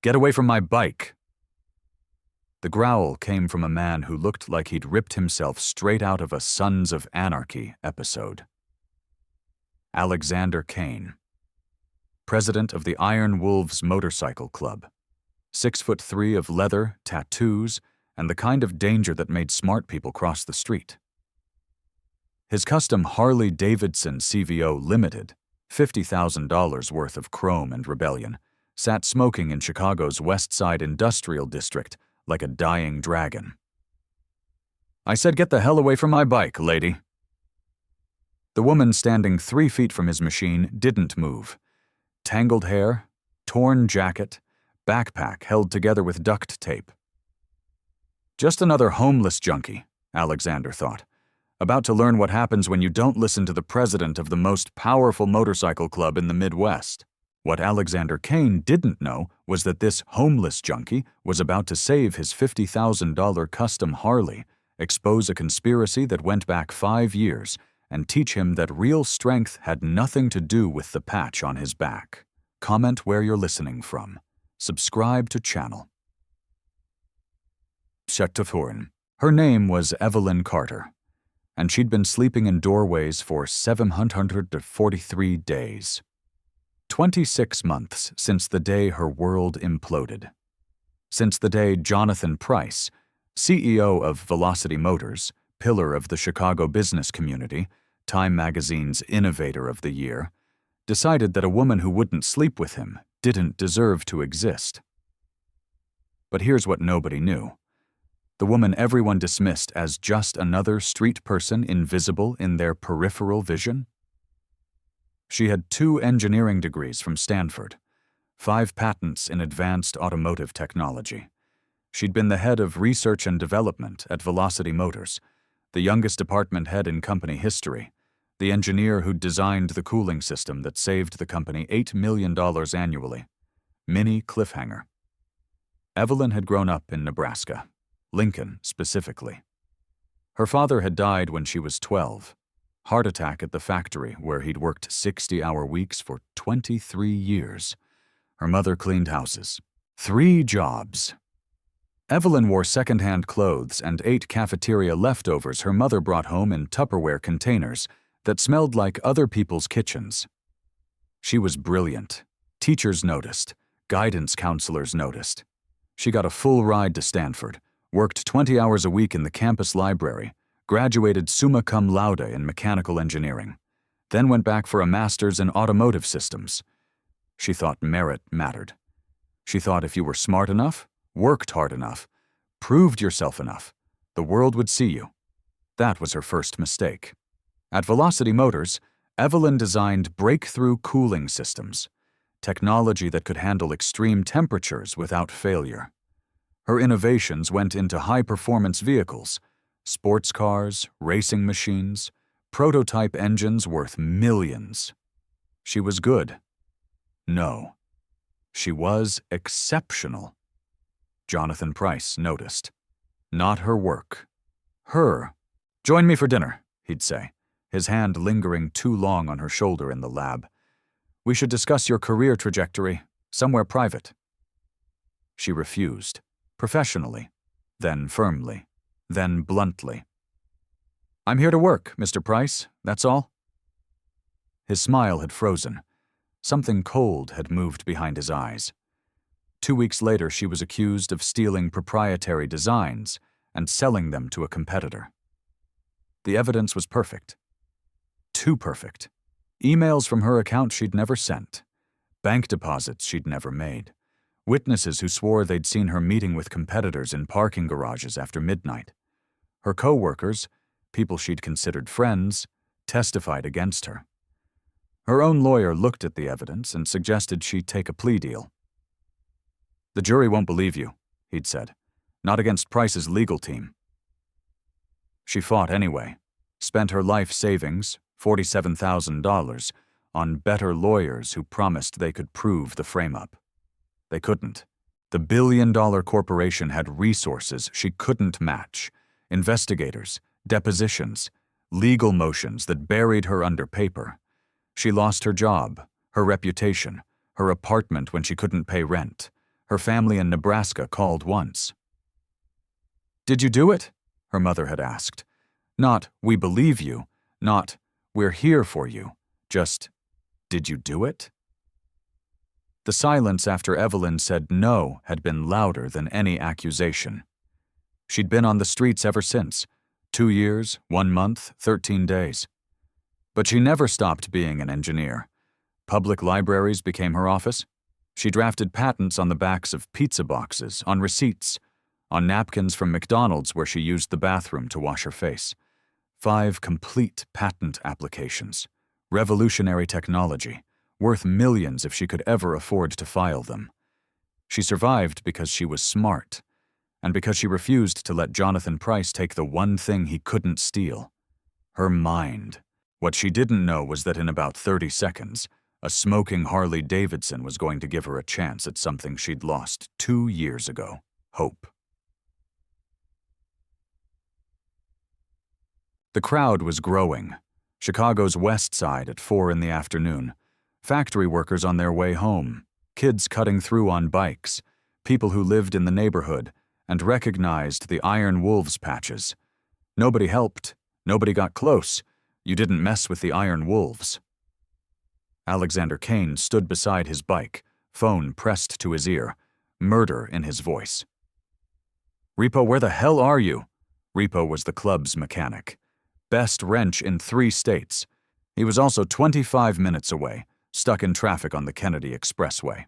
Get away from my bike! The growl came from a man who looked like he'd ripped himself straight out of a Sons of Anarchy episode. Alexander Kane, president of the Iron Wolves Motorcycle Club, 6'3" of leather, tattoos, and the kind of danger that made smart people cross the street. His custom Harley-Davidson CVO Limited, $50,000 worth of chrome and rebellion, sat smoking in Chicago's West Side Industrial District like a dying dragon. "I said get the hell away from my bike, lady." The woman standing 3 feet from his machine didn't move. Tangled hair, torn jacket, backpack held together with duct tape. Just another homeless junkie, Alexander thought, about to learn what happens when you don't listen to the president of the most powerful motorcycle club in the Midwest. What Alexander Kane didn't know was that this homeless junkie was about to save his $50,000 custom Harley, expose a conspiracy that went back 5 years, and teach him that real strength had nothing to do with the patch on his back. Comment where you're listening from. Subscribe to channel. Her name was Evelyn Carter, and she'd been sleeping in doorways for 743 days. 26 months since the day her world imploded. Since the day Jonathan Price, CEO of Velocity Motors, pillar of the Chicago business community, Time Magazine's Innovator of the Year, decided that a woman who wouldn't sleep with him didn't deserve to exist. But here's what nobody knew. The woman everyone dismissed as just another street person invisible in their peripheral vision? She had 2 engineering degrees from Stanford, 5 patents in advanced automotive technology. She'd been the head of research and development at Velocity Motors, the youngest department head in company history, the engineer who designed the cooling system that saved the company $8 million annually. Mini cliffhanger. Evelyn had grown up in Nebraska, Lincoln specifically. Her father had died when she was 12. Heart attack at the factory where he'd worked 60-hour weeks for 23 years. Her mother cleaned houses. 3 jobs. Evelyn wore second-hand clothes and ate cafeteria leftovers her mother brought home in Tupperware containers that smelled like other people's kitchens. She was brilliant. Teachers noticed. Guidance counselors noticed. She got a full ride to Stanford, worked 20 hours a week in the campus library, graduated summa cum laude in mechanical engineering, then went back for a master's in automotive systems. She thought merit mattered. She thought if you were smart enough, worked hard enough, proved yourself enough, the world would see you. That was her first mistake. At Velocity Motors, Evelyn designed breakthrough cooling systems, technology that could handle extreme temperatures without failure. Her innovations went into high-performance vehicles, sports cars, racing machines, prototype engines worth millions. She was good. No. She was exceptional. Jonathan Price noticed. Not her work. Her. "Join me for dinner," he'd say, his hand lingering too long on her shoulder in the lab. "We should discuss your career trajectory, somewhere private." She refused, professionally, then firmly, then bluntly. "I'm here to work, Mr. Price, that's all." His smile had frozen. Something cold had moved behind his eyes. 2 weeks later, she was accused of stealing proprietary designs and selling them to a competitor. The evidence was perfect. Too perfect. Emails from her account she'd never sent. Bank deposits she'd never made. Witnesses who swore they'd seen her meeting with competitors in parking garages after midnight. Her co-workers, people she'd considered friends, testified against her. Her own lawyer looked at the evidence and suggested she take a plea deal. "The jury won't believe you," he'd said. "Not against Price's legal team." She fought anyway, spent her life savings, $47,000, on better lawyers who promised they could prove the frame-up. They couldn't. The billion-dollar corporation had resources she couldn't match. Investigators, depositions, legal motions that buried her under paper. She lost her job, her reputation, her apartment when she couldn't pay rent, Her family in Nebraska called once. "Did you do it?" her mother had asked. Not, "We believe you," not, "We're here for you," just, "Did you do it?" The silence after Evelyn said no had been louder than any accusation. She'd been on the streets ever since, 2 years, 1 month, 13 days. But she never stopped being an engineer. Public libraries became her office. She drafted patents on the backs of pizza boxes, on receipts, on napkins from McDonald's where she used the bathroom to wash her face. 5 complete patent applications. Revolutionary technology, worth millions if she could ever afford to file them. She survived because she was smart, and because she refused to let Jonathan Price take the one thing he couldn't steal: her mind. What she didn't know was that in about 30 seconds, a smoking Harley Davidson was going to give her a chance at something she'd lost 2 years ago: hope. The crowd was growing. Chicago's West Side at 4 in the afternoon. Factory workers on their way home. Kids cutting through on bikes. People who lived in the neighborhood and recognized the Iron Wolves patches. Nobody helped. Nobody got close. You didn't mess with the Iron Wolves. Alexander Kane stood beside his bike, phone pressed to his ear, murder in his voice. "Repo, where the hell are you?" Repo was the club's mechanic. Best wrench in 3 states. He was also 25 minutes away, stuck in traffic on the Kennedy Expressway.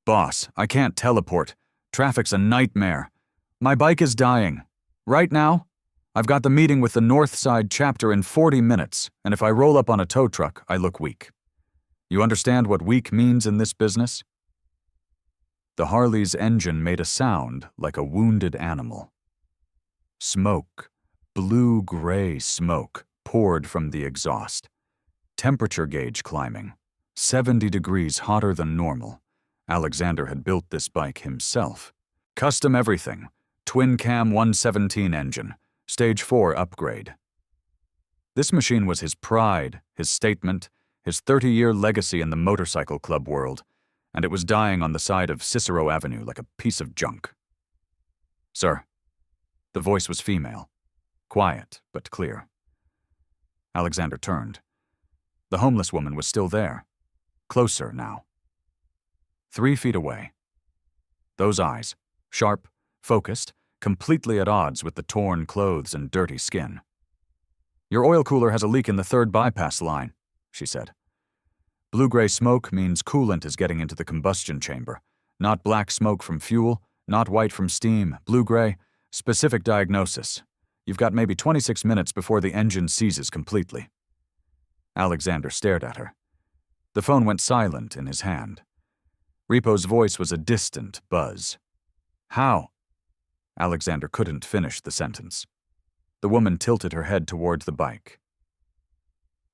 "Boss, I can't teleport. Traffic's a nightmare. My bike is dying. Right now? I've got the meeting with the North Side chapter in 40 minutes, and if I roll up on a tow truck, I look weak. You understand what weak means in this business?" The Harley's engine made a sound like a wounded animal. Smoke, blue-gray smoke, poured from the exhaust. Temperature gauge climbing, 70 degrees hotter than normal. Alexander had built this bike himself. Custom everything, twin-cam 117 engine, stage 4 upgrade. This machine was his pride, his statement, his 30-year legacy in the motorcycle club world, and it was dying on the side of Cicero Avenue like a piece of junk. "Sir." The voice was female, quiet but clear. Alexander turned. The homeless woman was still there, closer now. 3 feet away. Those eyes, sharp, focused, completely at odds with the torn clothes and dirty skin. "Your oil cooler has a leak in the 3rd bypass line," she said. Blue-gray smoke means coolant is getting into the combustion chamber. Not black smoke from fuel, not white from steam, blue-gray, specific diagnosis. You've got maybe 26 minutes before the engine seizes completely. Alexander stared at her. The phone went silent in his hand. Repo's voice was a distant buzz. "How?" Alexander couldn't finish the sentence. The woman tilted her head toward the bike.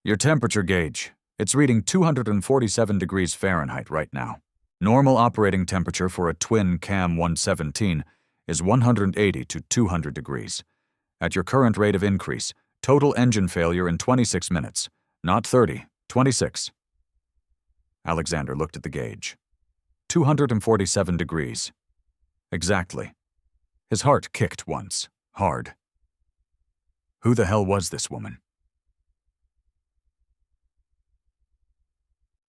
"Your temperature gauge. It's reading 247 degrees Fahrenheit right now. Normal operating temperature for a twin-cam 117 is 180 to 200 degrees. At your current rate of increase, total engine failure in 26 minutes. Not 30, 26. Alexander looked at the gauge. 247 degrees. Exactly. His heart kicked once, hard. Who the hell was this woman?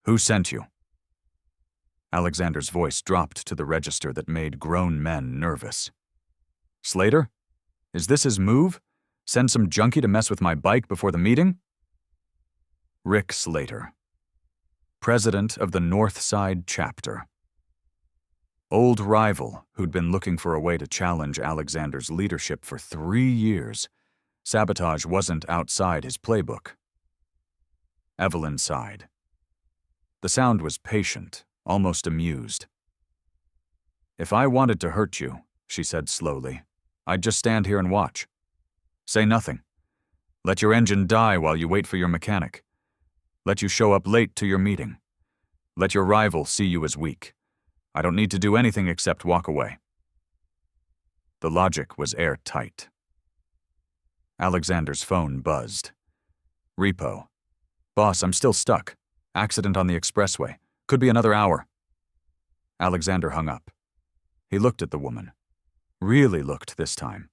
"Who sent you?" Alexander's voice dropped to the register that made grown men nervous. "Slater? Is this his move? Send some junkie to mess with my bike before the meeting?" Rick Slater, president of the North Side chapter. Old rival who'd been looking for a way to challenge Alexander's leadership for 3 years. Sabotage wasn't outside his playbook. Evelyn sighed. The sound was patient, almost amused. "If I wanted to hurt you," she said slowly, "I'd just stand here and watch. Say nothing. Let your engine die while you wait for your mechanic. Let you show up late to your meeting. Let your rival see you as weak. I don't need to do anything except walk away." The logic was airtight. Alexander's phone buzzed. "Repo. Boss, I'm still stuck. Accident on the expressway. Could be another hour." Alexander hung up. He looked at the woman. Really looked this time.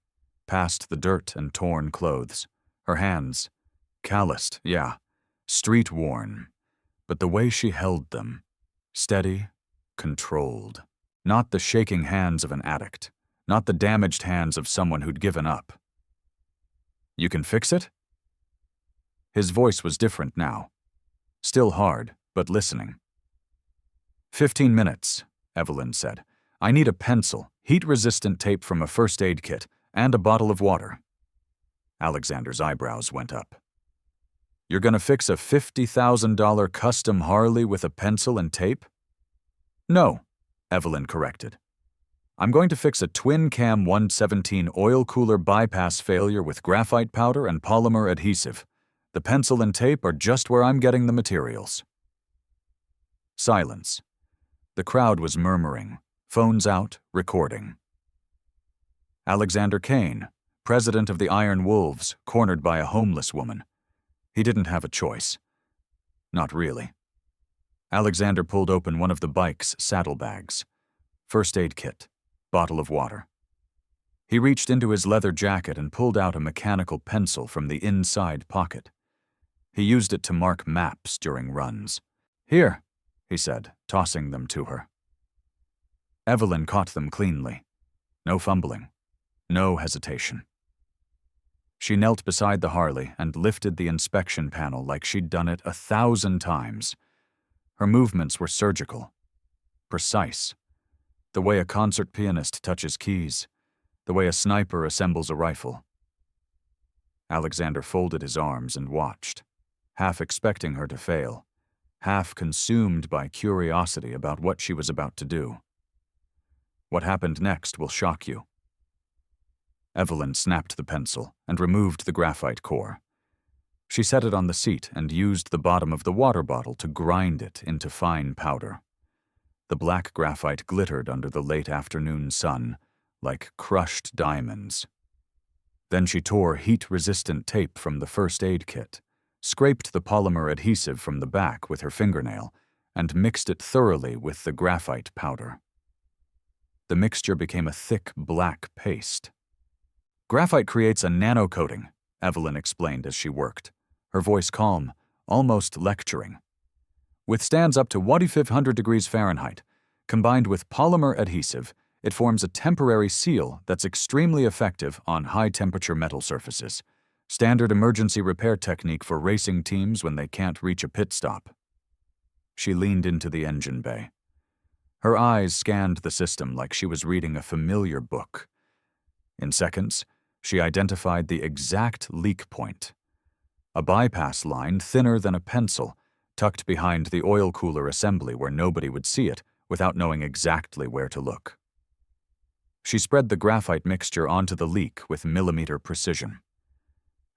Past the dirt and torn clothes. Her hands. Calloused, yeah. Street-worn. But the way she held them. Steady, controlled. Not the shaking hands of an addict. Not the damaged hands of someone who'd given up. You can fix it? His voice was different now. Still hard, but listening. 15 minutes, Evelyn said. I need a pencil, heat-resistant tape from a first aid kit, and a bottle of water. Alexander's eyebrows went up. You're gonna fix a $50,000 custom Harley with a pencil and tape? No, Evelyn corrected. I'm going to fix a twin-cam 117 oil cooler bypass failure with graphite powder and polymer adhesive. The pencil and tape are just where I'm getting the materials. Silence. The crowd was murmuring, phones out, recording. Alexander Kane, president of the Iron Wolves, cornered by a homeless woman. He didn't have a choice. Not really. Alexander pulled open one of the bike's saddlebags. First aid kit, bottle of water. He reached into his leather jacket and pulled out a mechanical pencil from the inside pocket. He used it to mark maps during runs. Here, he said, tossing them to her. Evelyn caught them cleanly. No fumbling. No hesitation. She knelt beside the Harley and lifted the inspection panel like she'd done it 1,000 times. Her movements were surgical. Precise. The way a concert pianist touches keys. The way a sniper assembles a rifle. Alexander folded his arms and watched, half expecting her to fail, half consumed by curiosity about what she was about to do. What happened next will shock you. Evelyn snapped the pencil and removed the graphite core. She set it on the seat and used the bottom of the water bottle to grind it into fine powder. The black graphite glittered under the late afternoon sun, like crushed diamonds. Then she tore heat-resistant tape from the first aid kit, scraped the polymer adhesive from the back with her fingernail, and mixed it thoroughly with the graphite powder. The mixture became a thick black paste. Graphite creates a nanocoating, Evelyn explained as she worked, her voice calm, almost lecturing. Withstands up to 1,500 degrees Fahrenheit. Combined with polymer adhesive, it forms a temporary seal that's extremely effective on high-temperature metal surfaces. Standard emergency repair technique for racing teams when they can't reach a pit stop. She leaned into the engine bay. Her eyes scanned the system like she was reading a familiar book. In seconds, she identified the exact leak point. A bypass line thinner than a pencil, tucked behind the oil cooler assembly where nobody would see it without knowing exactly where to look. She spread the graphite mixture onto the leak with millimeter precision.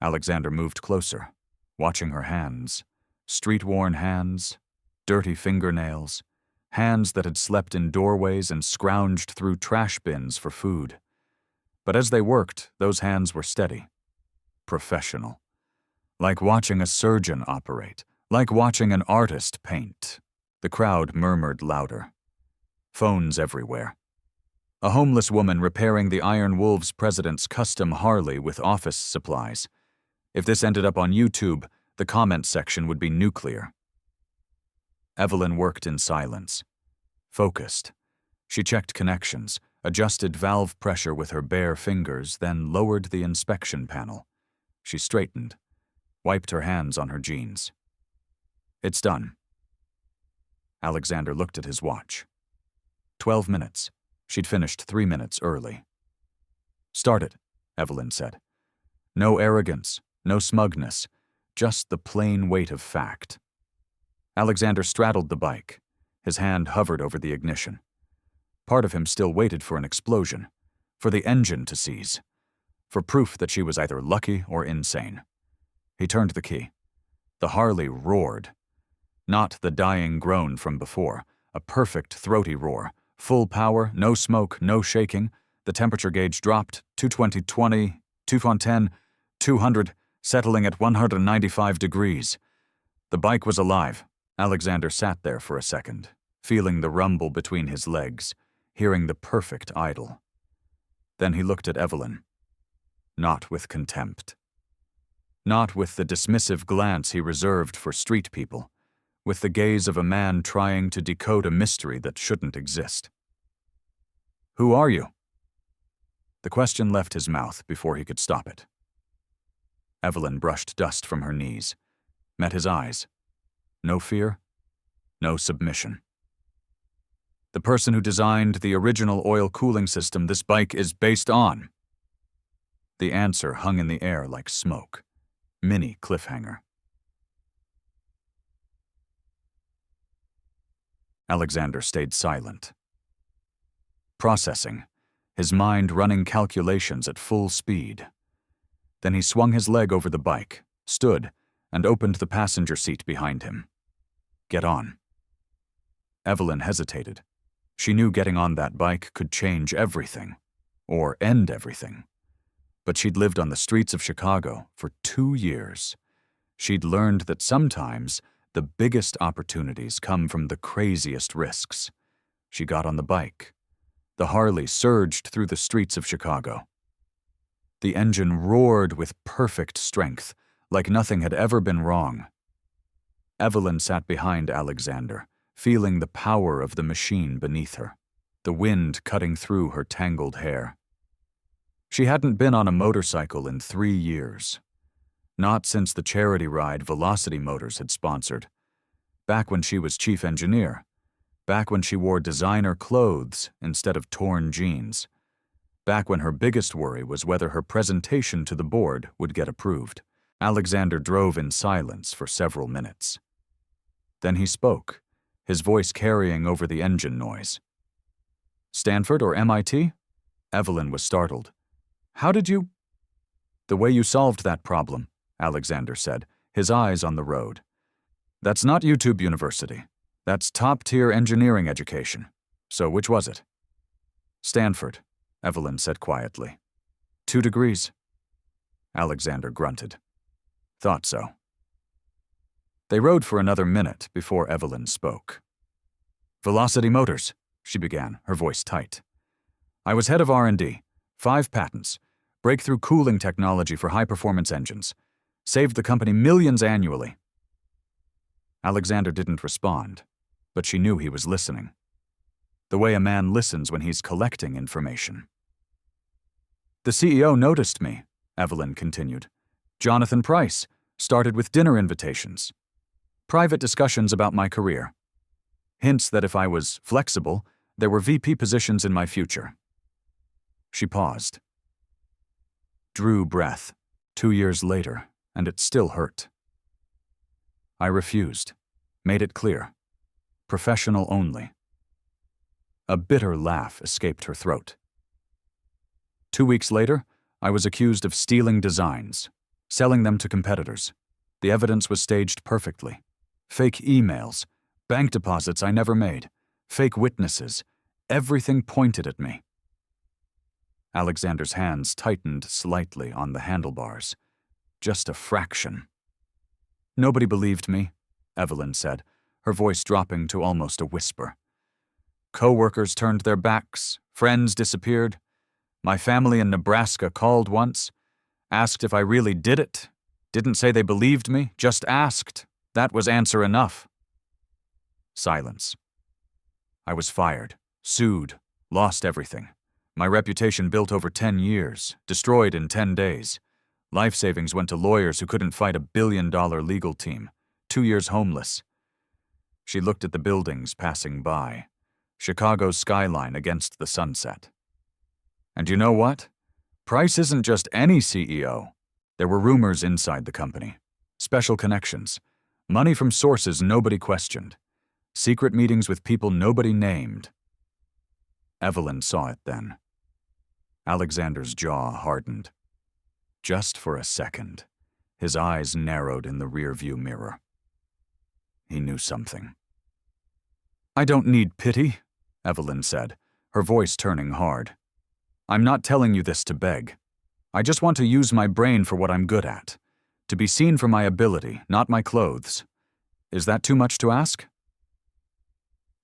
Alexander moved closer, watching her hands. Street-worn hands, dirty fingernails, hands that had slept in doorways and scrounged through trash bins for food. But as they worked, those hands were steady, professional. Like watching a surgeon operate, like watching an artist paint. The crowd murmured louder. Phones everywhere. A homeless woman repairing the Iron Wolves president's custom Harley with office supplies. If this ended up on YouTube, the comment section would be nuclear. Evelyn worked in silence. Focused. She checked connections, adjusted valve pressure with her bare fingers, then lowered the inspection panel. She straightened, wiped her hands on her jeans. It's done. Alexander looked at his watch. 12 minutes. She'd finished 3 minutes early. Start it, Evelyn said. No arrogance, no smugness, just the plain weight of fact. Alexander straddled the bike. His hand hovered over the ignition. Part of him still waited for an explosion, for the engine to seize, for proof that she was either lucky or insane. He turned the key. The Harley roared. Not the dying groan from before, a perfect throaty roar. Full power, no smoke, no shaking. The temperature gauge dropped, 220, 210, 200, settling at 195 degrees. The bike was alive. Alexander sat there for a second, feeling the rumble between his legs. hearing the perfect idol. Then he looked at Evelyn. Not with contempt. Not with the dismissive glance he reserved for street people, with the gaze of a man trying to decode a mystery that shouldn't exist. "Who are you?" The question left his mouth before he could stop it. Evelyn brushed dust from her knees, met his eyes. No fear, no submission. "The person who designed the original oil cooling system this bike is based on." The answer hung in the air like smoke. Mini cliffhanger. Alexander stayed silent. Processing, his mind running calculations at full speed. Then he swung his leg over the bike, stood, and opened the passenger seat behind him. "Get on." Evelyn hesitated. She knew getting on that bike could change everything, or end everything. But she'd lived on the streets of Chicago for 2 years. She'd learned that sometimes the biggest opportunities come from the craziest risks. She got on the bike. The Harley surged through the streets of Chicago. The engine roared with perfect strength, like nothing had ever been wrong. Evelyn sat behind Alexander, feeling the power of the machine beneath her, the wind cutting through her tangled hair. She hadn't been on a motorcycle in 3 years. Not since the charity ride Velocity Motors had sponsored. Back when she was chief engineer. Back when she wore designer clothes instead of torn jeans. Back when her biggest worry was whether her presentation to the board would get approved. Alexander drove in silence for several minutes. Then he spoke, his voice carrying over the engine noise. "Stanford or MIT?" Evelyn was startled. "How did you—" "The way you solved that problem," Alexander said, his eyes on the road. "That's not YouTube University. That's top-tier engineering education. So which was it?" "Stanford," Evelyn said quietly. 2 degrees. Alexander grunted. "Thought so." They rode for another minute before Evelyn spoke. "Velocity Motors," she began, her voice tight. "I was head of R&D, 5 patents, breakthrough cooling technology for high-performance engines. Saved the company millions annually." Alexander didn't respond, but she knew he was listening. The way a man listens when he's collecting information. "The CEO noticed me," Evelyn continued. "Jonathan Price, started with dinner invitations. Private discussions about my career. Hints that if I was flexible, there were VP positions in my future." She paused. Drew breath, 2 years later, and it still hurt. "I refused. Made it clear. Professional only." A bitter laugh escaped her throat. 2 weeks later, I was accused of stealing designs, selling them to competitors. The evidence was staged perfectly. Fake emails, bank deposits I never made, fake witnesses, everything pointed at me. Alexander's hands tightened slightly on the handlebars. Just a fraction. "Nobody believed me," Evelyn said, her voice dropping to almost a whisper. "Co-workers turned their backs, friends disappeared. My family in Nebraska called once, asked if I really did it. Didn't say they believed me, just asked. That was answer enough." Silence. "I was fired, sued, lost everything. My reputation built over 10 years, destroyed in 10 days. Life savings went to lawyers who couldn't fight a billion-dollar legal team. 2 years homeless." She looked at the buildings passing by, Chicago's skyline against the sunset. "And you know what? Price isn't just any CEO. There were rumors inside the company. Special connections. Money from sources nobody questioned. Secret meetings with people nobody named." Evelyn saw it then. Alexander's jaw hardened. Just for a second, his eyes narrowed in the rearview mirror. He knew something. "I don't need pity," Evelyn said, her voice turning hard. "I'm not telling you this to beg. I just want to use my brain for what I'm good at, to be seen for my ability, not my clothes. Is that too much to ask?"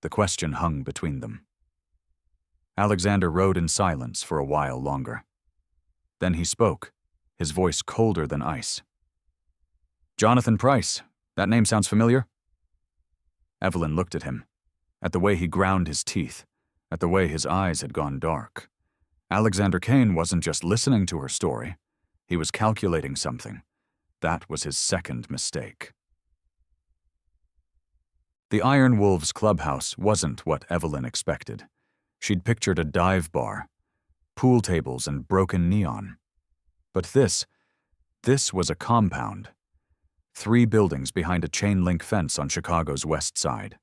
The question hung between them. Alexander rode in silence for a while longer. Then he spoke, his voice colder than ice. "Jonathan Price, that name sounds familiar?" Evelyn looked at him, at the way he ground his teeth, at the way his eyes had gone dark. Alexander Kane wasn't just listening to her story. He was calculating something. That was his second mistake. The Iron Wolves clubhouse wasn't what Evelyn expected. She'd pictured a dive bar, pool tables and broken neon. But this was a compound. 3 buildings behind a chain-link fence on Chicago's west side.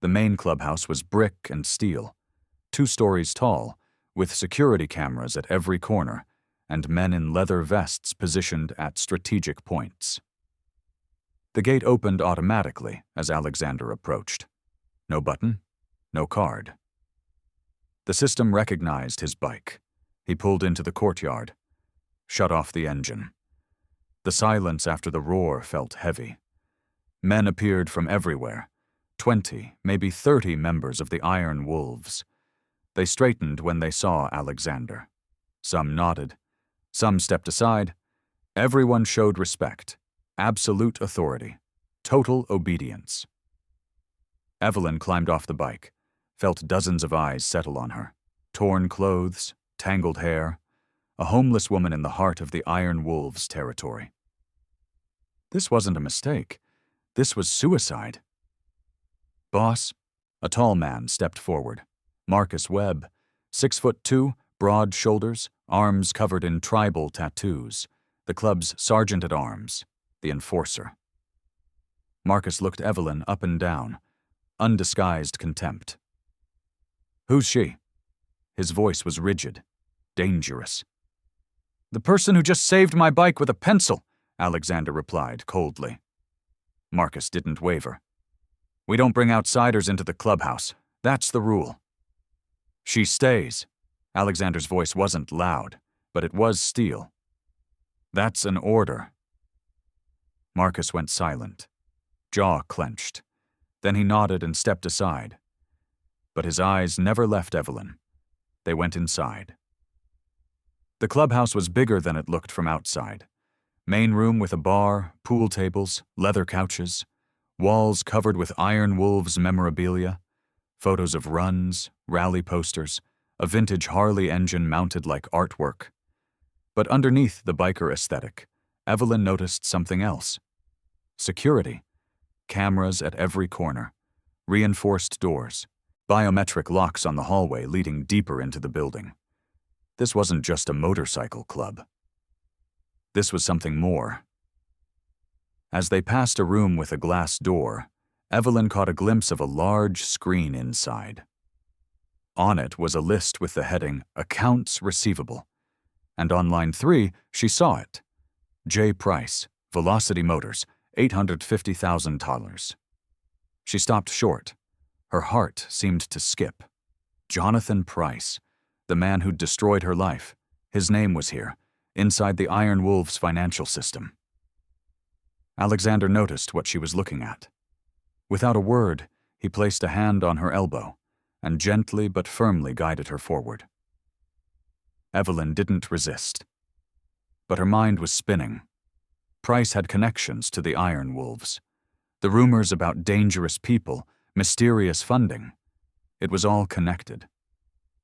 The main clubhouse was brick and steel, 2 stories tall, with security cameras at every corner and men in leather vests positioned at strategic points. The gate opened automatically as Alexander approached. No button, no card. The system recognized his bike. He pulled into the courtyard, shut off the engine. The silence after the roar felt heavy. Men appeared from everywhere, 20, maybe 30 members of the Iron Wolves. They straightened when they saw Alexander. Some nodded. Some stepped aside. Everyone showed respect, absolute authority, total obedience. Evelyn climbed off the bike, felt dozens of eyes settle on her. Torn clothes, tangled hair, a homeless woman in the heart of the Iron Wolves territory. This wasn't a mistake. This was suicide. "Boss," a tall man stepped forward. Marcus Webb, 6'2", broad shoulders, arms covered in tribal tattoos, the club's sergeant-at-arms, the enforcer. Marcus looked Evelyn up and down, undisguised contempt. "Who's she?" His voice was rigid, dangerous. "The person who just saved my bike with a pencil," Alexander replied coldly. Marcus didn't waver. "We don't bring outsiders into the clubhouse. That's the rule." "She stays." Alexander's voice wasn't loud, but it was steel. "That's an order." Marcus went silent, jaw clenched. Then he nodded and stepped aside. But his eyes never left Evelyn. They went inside. The clubhouse was bigger than it looked from outside. Main room with a bar, pool tables, leather couches, walls covered with Iron Wolves memorabilia, photos of runs, rally posters, a vintage Harley engine mounted like artwork. But underneath the biker aesthetic, Evelyn noticed something else. Security. Cameras at every corner. Reinforced doors. Biometric locks on the hallway leading deeper into the building. This wasn't just a motorcycle club. This was something more. As they passed a room with a glass door, Evelyn caught a glimpse of a large screen inside. On it was a list with the heading, Accounts Receivable. And on line 3, she saw it. J. Price, Velocity Motors, $850,000. She stopped short. Her heart seemed to skip. Jonathan Price, the man who'd destroyed her life. His name was here, inside the Iron Wolves financial system. Alexander noticed what she was looking at. Without a word, he placed a hand on her elbow and gently but firmly guided her forward. Evelyn didn't resist. But her mind was spinning. Price had connections to the Iron Wolves. The rumors about dangerous people, mysterious funding. It was all connected.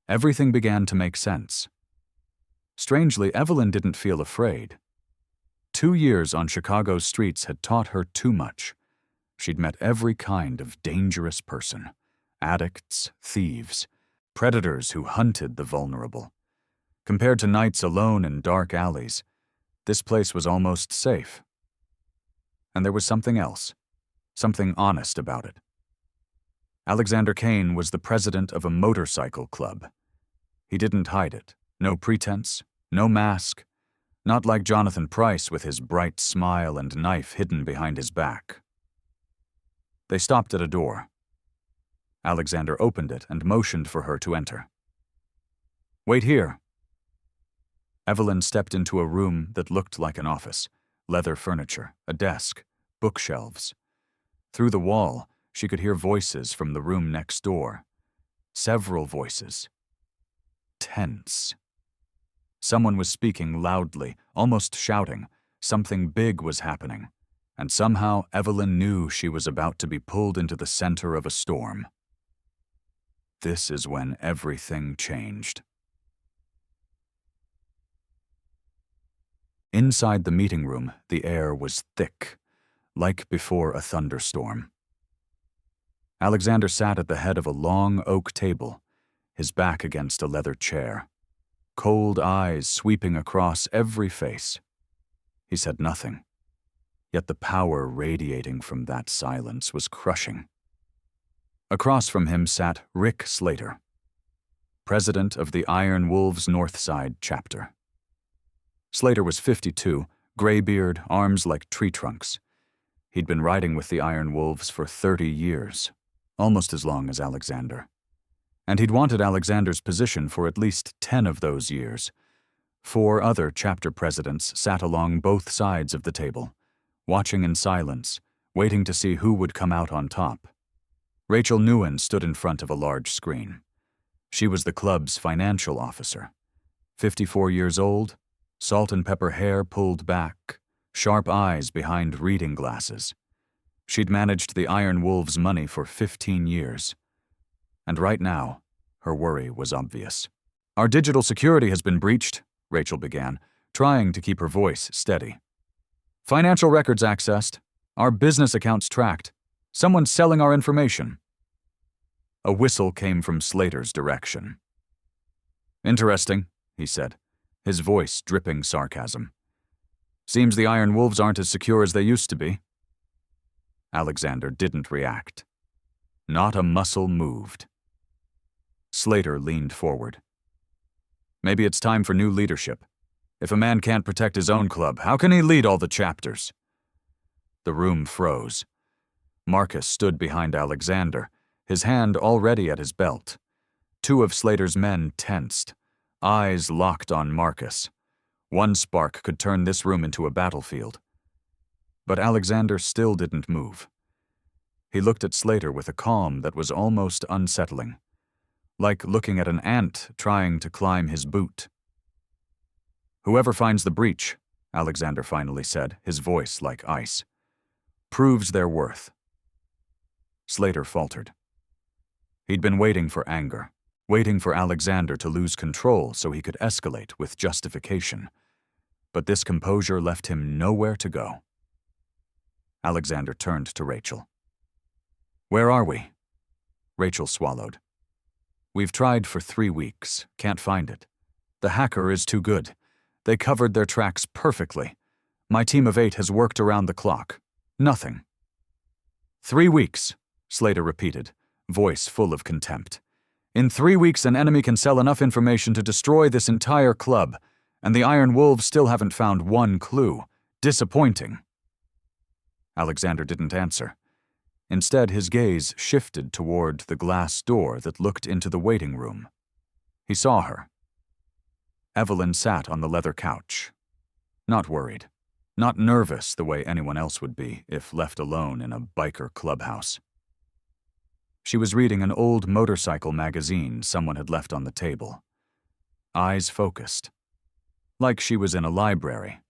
Everything began to make sense. Strangely, Evelyn didn't feel afraid. 2 years on Chicago's streets had taught her too much. She'd met every kind of dangerous person. Addicts, thieves, predators who hunted the vulnerable. Compared to nights alone in dark alleys, this place was almost safe. And there was something else, something honest about it. Alexander Kane was the president of a motorcycle club. He didn't hide it. No pretense, no mask. Not like Jonathan Price with his bright smile and knife hidden behind his back. They stopped at a door. Alexander opened it and motioned for her to enter. "Wait here." Evelyn stepped into a room that looked like an office. Leather furniture, a desk, bookshelves. Through the wall, she could hear voices from the room next door. Several voices, tense. Someone was speaking loudly, almost shouting. Something big was happening, and somehow Evelyn knew she was about to be pulled into the center of a storm. This is when everything changed. Inside the meeting room, the air was thick, like before a thunderstorm. Alexander sat at the head of a long oak table, his back against a leather chair, cold eyes sweeping across every face. He said nothing, yet the power radiating from that silence was crushing. Across from him sat Rick Slater, president of the Iron Wolves Northside chapter. Slater was 52, gray-beard, arms like tree trunks. He'd been riding with the Iron Wolves for 30 years, almost as long as Alexander. And he'd wanted Alexander's position for at least 10 of those years. 4 other chapter presidents sat along both sides of the table, watching in silence, waiting to see who would come out on top. Rachel Newen stood in front of a large screen. She was the club's financial officer. 54 years old, salt and pepper hair pulled back, sharp eyes behind reading glasses. She'd managed the Iron Wolves' money for 15 years. And right now, her worry was obvious. "Our digital security has been breached," Rachel began, trying to keep her voice steady. "Financial records accessed. Our business accounts tracked. Someone's selling our information." A whistle came from Slater's direction. "Interesting," he said, his voice dripping sarcasm. "Seems the Iron Wolves aren't as secure as they used to be." Alexander didn't react. Not a muscle moved. Slater leaned forward. "Maybe it's time for new leadership. If a man can't protect his own club, how can he lead all the chapters?" The room froze. Marcus stood behind Alexander, his hand already at his belt. 2 of Slater's men tensed, eyes locked on Marcus. One spark could turn this room into a battlefield. But Alexander still didn't move. He looked at Slater with a calm that was almost unsettling, like looking at an ant trying to climb his boot. "Whoever finds the breach," Alexander finally said, his voice like ice, "proves their worth." Slater faltered. He'd been waiting for anger, waiting for Alexander to lose control so he could escalate with justification. But this composure left him nowhere to go. Alexander turned to Rachel. "Where are we?" Rachel swallowed. "We've tried for 3 weeks, can't find it. The hacker is too good. They covered their tracks perfectly. My team of 8 has worked around the clock. Nothing." "3 weeks," Slater repeated, voice full of contempt. "In 3 weeks an enemy can sell enough information to destroy this entire club, and the Iron Wolves still haven't found one clue. Disappointing." Alexander didn't answer. Instead, his gaze shifted toward the glass door that looked into the waiting room. He saw her. Evelyn sat on the leather couch. Not worried, not nervous the way anyone else would be if left alone in a biker clubhouse. She was reading an old motorcycle magazine someone had left on the table. Eyes focused. Like she was in a library,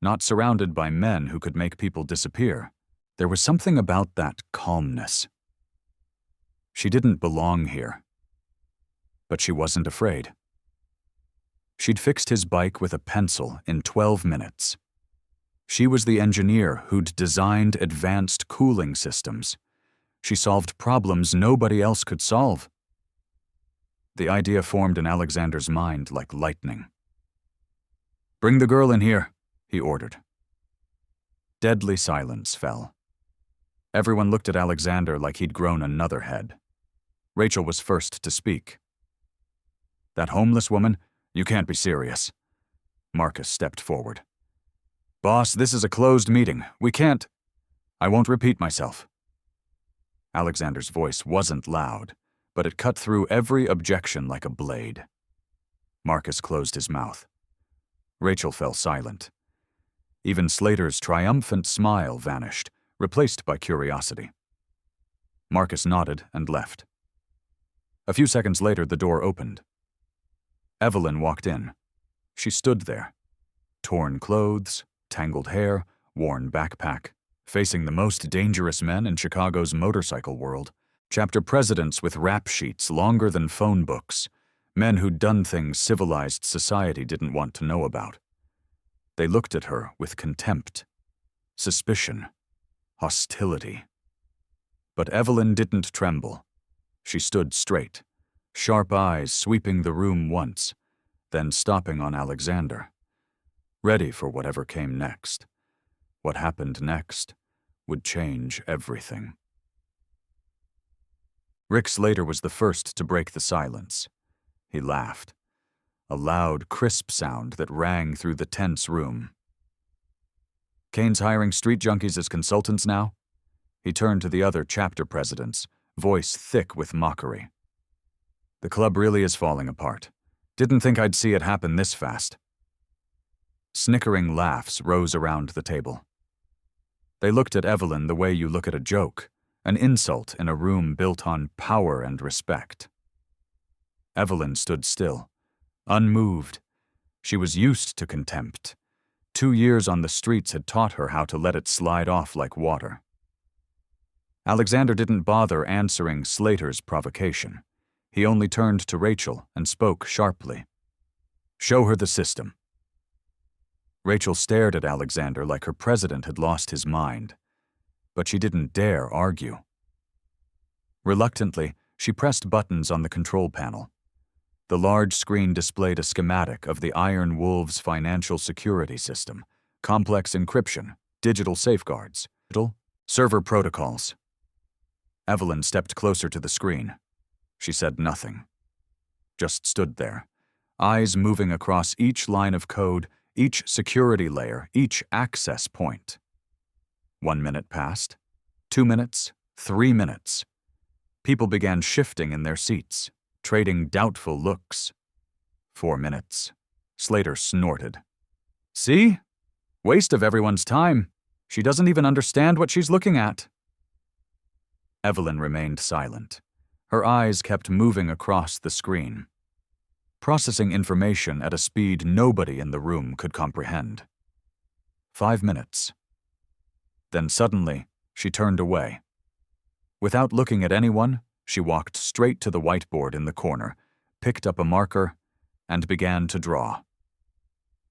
not surrounded by men who could make people disappear. There was something about that calmness. She didn't belong here. But she wasn't afraid. She'd fixed his bike with a pencil in 12 minutes. She was the engineer who'd designed advanced cooling systems. She solved problems nobody else could solve. The idea formed in Alexander's mind like lightning. "Bring the girl in here," he ordered. Deadly silence fell. Everyone looked at Alexander like he'd grown another head. Rachel was first to speak. "That homeless woman? You can't be serious." Marcus stepped forward. "Boss, this is a closed meeting. We can't—" "I won't repeat myself." Alexander's voice wasn't loud, but it cut through every objection like a blade. Marcus closed his mouth. Rachel fell silent. Even Slater's triumphant smile vanished, replaced by curiosity. Marcus nodded and left. A few seconds later, the door opened. Evelyn walked in. She stood there, torn clothes, tangled hair, worn backpack, facing the most dangerous men in Chicago's motorcycle world. Chapter presidents with rap sheets longer than phone books, men who'd done things civilized society didn't want to know about. They looked at her with contempt, suspicion, hostility. But Evelyn didn't tremble. She stood straight, sharp eyes sweeping the room once, then stopping on Alexander, ready for whatever came next. What happened next would change everything. Rick Slater was the first to break the silence. He laughed, a loud, crisp sound that rang through the tense room. Kane's hiring street junkies as consultants now? He turned to the other chapter presidents, voice thick with mockery. The club really is falling apart. Didn't think I'd see it happen this fast. Snickering laughs rose around the table. They looked at Evelyn the way you look at a joke, an insult in a room built on power and respect. Evelyn stood still, unmoved. She was used to contempt. 2 years on the streets had taught her how to let it slide off like water. Alexander didn't bother answering Slater's provocation. He only turned to Rachel and spoke sharply. "Show her the system." Rachel stared at Alexander like her president had lost his mind, but she didn't dare argue. Reluctantly, she pressed buttons on the control panel. The large screen displayed a schematic of the Iron Wolves financial security system, complex encryption, digital safeguards, server protocols. Evelyn stepped closer to the screen. She said nothing, just stood there, eyes moving across each line of code, each security layer, each access point. 1 minute passed, 2 minutes, 3 minutes. People began shifting in their seats, trading doubtful looks. 4 minutes. Slater snorted. "See? Waste of everyone's time. She doesn't even understand what she's looking at." Evelyn remained silent. Her eyes kept moving across the screen, processing information at a speed nobody in the room could comprehend. 5 minutes. Then suddenly, she turned away. Without looking at anyone, she walked straight to the whiteboard in the corner, picked up a marker, and began to draw.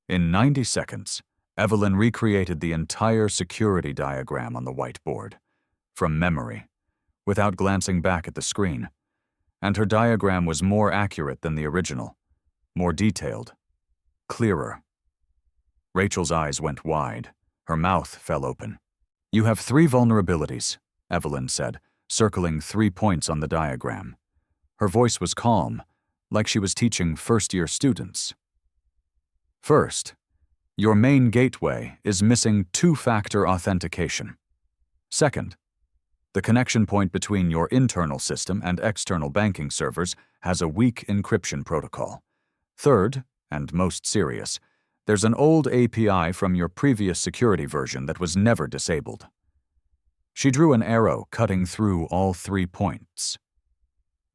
In 90 seconds, Evelyn recreated the entire security diagram on the whiteboard, from memory, without glancing back at the screen, and her diagram was more accurate than the original, more detailed, clearer. Rachel's eyes went wide. Her mouth fell open. "You have 3 vulnerabilities," Evelyn said, circling 3 points on the diagram. Her voice was calm, like she was teaching first-year students. "First, your main gateway is missing 2-factor authentication. Second, the connection point between your internal system and external banking servers has a weak encryption protocol. Third, and most serious, there's an old API from your previous security version that was never disabled." She drew an arrow cutting through all 3 points.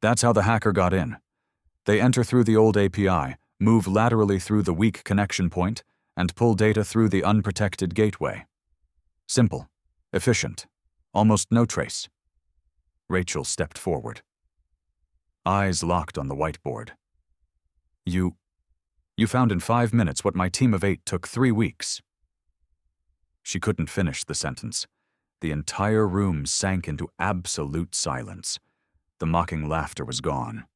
"That's how the hacker got in. They enter through the old API, move laterally through the weak connection point, and pull data through the unprotected gateway. Simple, efficient, almost no trace." Rachel stepped forward. Eyes locked on the whiteboard. You found in 5 minutes what my team of 8 took 3 weeks." She couldn't finish the sentence. The entire room sank into absolute silence. The mocking laughter was gone.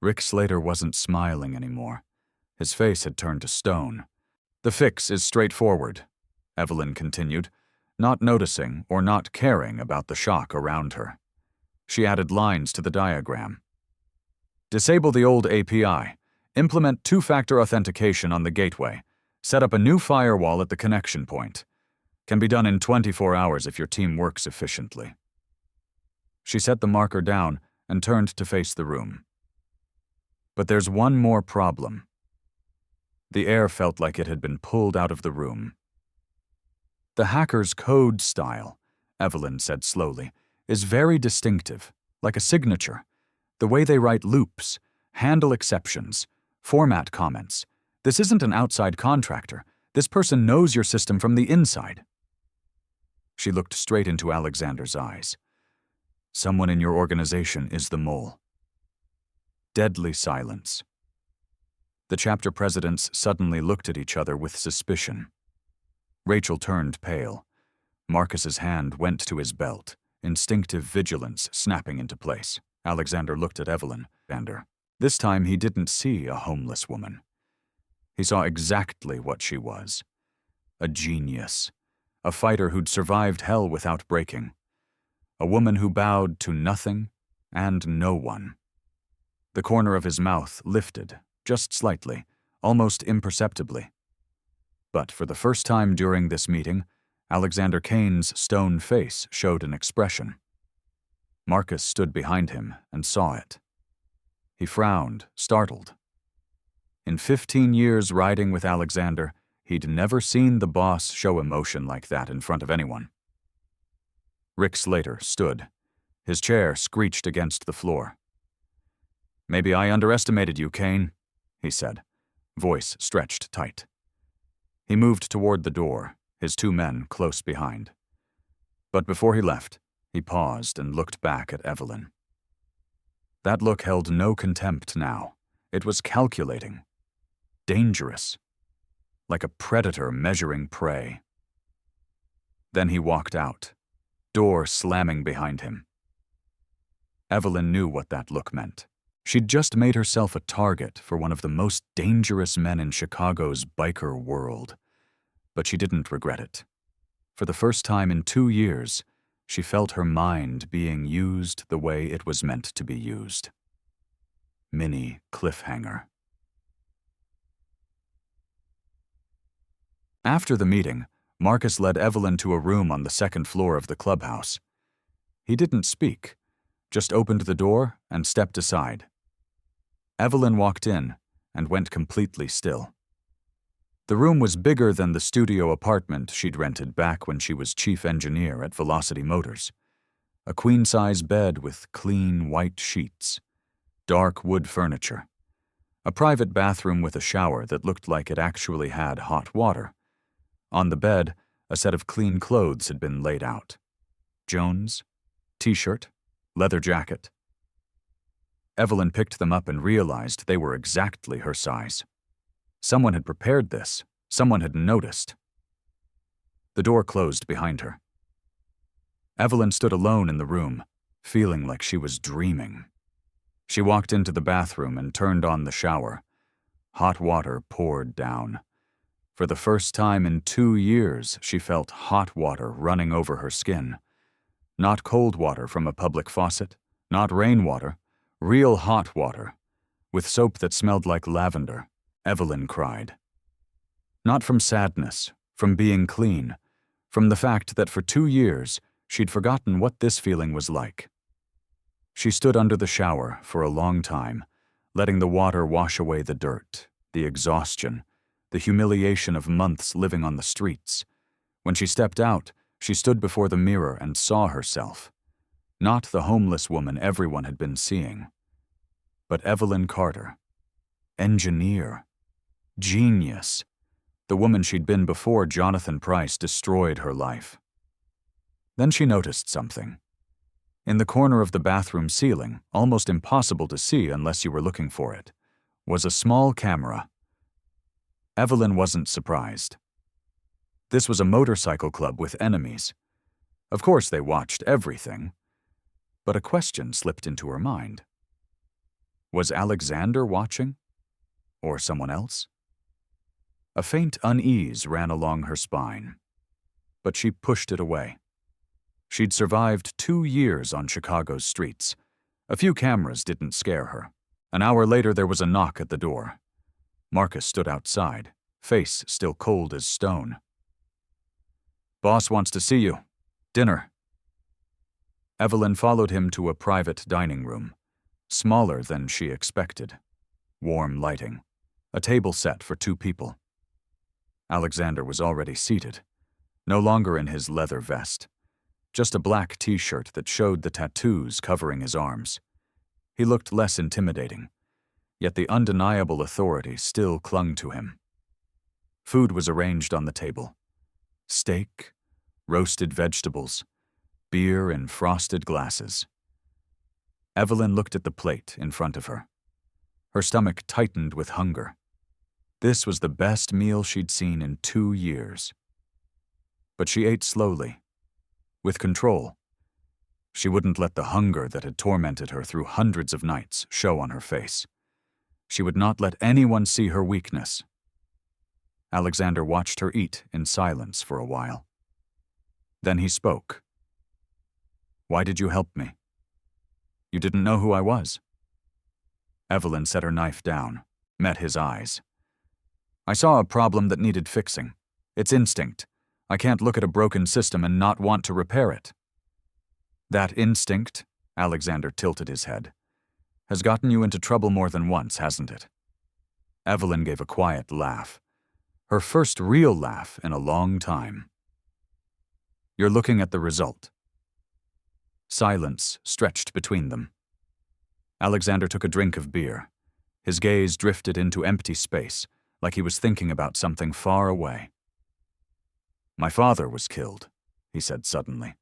Rick Slater wasn't smiling anymore. His face had turned to stone. "The fix is straightforward," Evelyn continued, not noticing or not caring about the shock around her. She added lines to the diagram. "Disable the old API. Implement 2-factor authentication on the gateway. Set up a new firewall at the connection point. Can be done in 24 hours if your team works efficiently." She set the marker down and turned to face the room. "But there's one more problem." The air felt like it had been pulled out of the room. "The hacker's code style," Evelyn said slowly, "is very distinctive, like a signature. The way they write loops, handle exceptions, Format comments. This isn't an outside contractor. This person knows your system from the inside. She looked straight into Alexander's eyes. Someone in your organization is the mole. Deadly silence. The chapter presidents suddenly looked at each other with suspicion. Rachel turned pale. Marcus's hand went to his belt, instinctive vigilance snapping into place. Alexander looked at Evelyn. This time he didn't see a homeless woman. He saw exactly what she was. A genius. A fighter who'd survived hell without breaking. A woman who bowed to nothing and no one. The corner of his mouth lifted, just slightly, almost imperceptibly. But for the first time during this meeting, Alexander Kane's stone face showed an expression. Marcus stood behind him and saw it. He frowned, startled. In 15 years riding with Alexander, he'd never seen the boss show emotion like that in front of anyone. Rick Slater stood. His chair screeched against the floor. "Maybe I underestimated you, Kane," he said, voice stretched tight. He moved toward the door, his 2 men close behind. But before he left, he paused and looked back at Evelyn. That look held no contempt now. It was calculating. Dangerous. Like a predator measuring prey. Then he walked out, door slamming behind him. Evelyn knew what that look meant. She'd just made herself a target for one of the most dangerous men in Chicago's biker world. But she didn't regret it. For the first time in 2 years, she felt her mind being used the way it was meant to be used. Mini cliffhanger. After the meeting, Marcus led Evelyn to a room on the 2nd floor of the clubhouse. He didn't speak, just opened the door and stepped aside. Evelyn walked in and went completely still. The room was bigger than the studio apartment she'd rented back when she was chief engineer at Velocity Motors. A queen-size bed with clean white sheets, dark wood furniture, a private bathroom with a shower that looked like it actually had hot water. On the bed, a set of clean clothes had been laid out. Jones, t-shirt, leather jacket. Evelyn picked them up and realized they were exactly her size. Someone had prepared this. Someone had noticed. The door closed behind her. Evelyn stood alone in the room, feeling like she was dreaming. She walked into the bathroom and turned on the shower. Hot water poured down. For the first time in 2 years, she felt hot water running over her skin. Not cold water from a public faucet, not rainwater, real hot water, with soap that smelled like lavender. Evelyn cried. Not from sadness, from being clean, from the fact that for 2 years she'd forgotten what this feeling was like. She stood under the shower for a long time, letting the water wash away the dirt, the exhaustion, the humiliation of months living on the streets. When she stepped out, she stood before the mirror and saw herself. Not the homeless woman everyone had been seeing, but Evelyn Carter. Engineer. Genius. The woman she'd been before Jonathan Price destroyed her life. Then she noticed something. In the corner of the bathroom ceiling, almost impossible to see unless you were looking for it, was a small camera. Evelyn wasn't surprised. This was a motorcycle club with enemies. Of course they watched everything. But a question slipped into her mind. Was Alexander watching? Or someone else? A faint unease ran along her spine. But she pushed it away. She'd survived 2 years on Chicago's streets. A few cameras didn't scare her. An hour later there was a knock at the door. Marcus stood outside, face still cold as stone. "Boss wants to see you. Dinner." Evelyn followed him to a private dining room, smaller than she expected. Warm lighting. A table set for 2 people. Alexander was already seated, no longer in his leather vest, just a black t-shirt that showed the tattoos covering his arms. He looked less intimidating, yet the undeniable authority still clung to him. Food was arranged on the table. Steak, roasted vegetables, beer in frosted glasses. Evelyn looked at the plate in front of her. Her stomach tightened with hunger. This was the best meal she'd seen in 2 years. But she ate slowly, with control. She wouldn't let the hunger that had tormented her through hundreds of nights show on her face. She would not let anyone see her weakness. Alexander watched her eat in silence for a while. Then he spoke. "Why did you help me? You didn't know who I was." Evelyn set her knife down, met his eyes. "I saw a problem that needed fixing. It's instinct. I can't look at a broken system and not want to repair it." "That instinct," Alexander tilted his head, "has gotten you into trouble more than once, hasn't it?" Evelyn gave a quiet laugh. Her first real laugh in a long time. "You're looking at the result." Silence stretched between them. Alexander took a drink of beer. His gaze drifted into empty space, like he was thinking about something far away. "My father was killed," he said suddenly,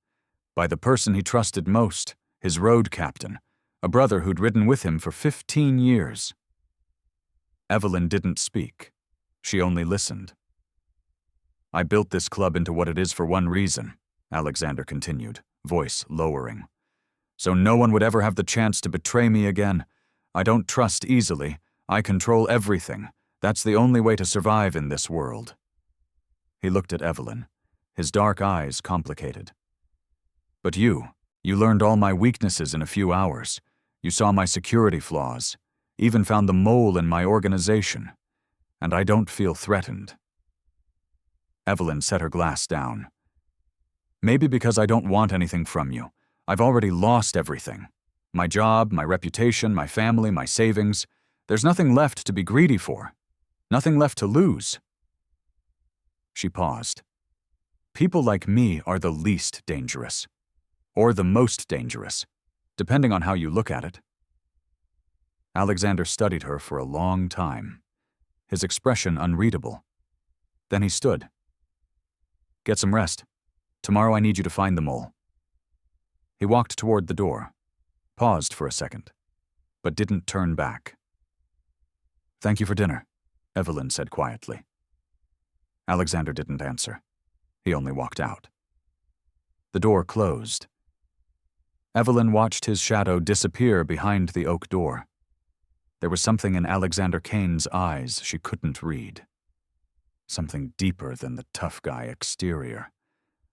"by the person he trusted most, his road captain, a brother who'd ridden with him for 15 years. Evelyn didn't speak. She only listened. "I built this club into what it is for one reason," Alexander continued, voice lowering. "So no one would ever have the chance to betray me again. I don't trust easily. I control everything. That's the only way to survive in this world." He looked at Evelyn, his dark eyes complicated. "But you learned all my weaknesses in a few hours. You saw my security flaws, even found the mole in my organization. And I don't feel threatened." Evelyn set her glass down. "Maybe because I don't want anything from you. I've already lost everything. My job, my reputation, my family, my savings. There's nothing left to be greedy for. Nothing left to lose." She paused. "People like me are the least dangerous. Or the most dangerous, depending on how you look at it." Alexander studied her for a long time, his expression unreadable. Then he stood. "Get some rest. Tomorrow I need you to find the mole." He walked toward the door, paused for a second, but didn't turn back. "Thank you for dinner," Evelyn said quietly. Alexander didn't answer. He only walked out. The door closed. Evelyn watched his shadow disappear behind the oak door. There was something in Alexander Kane's eyes she couldn't read. Something deeper than the tough guy exterior.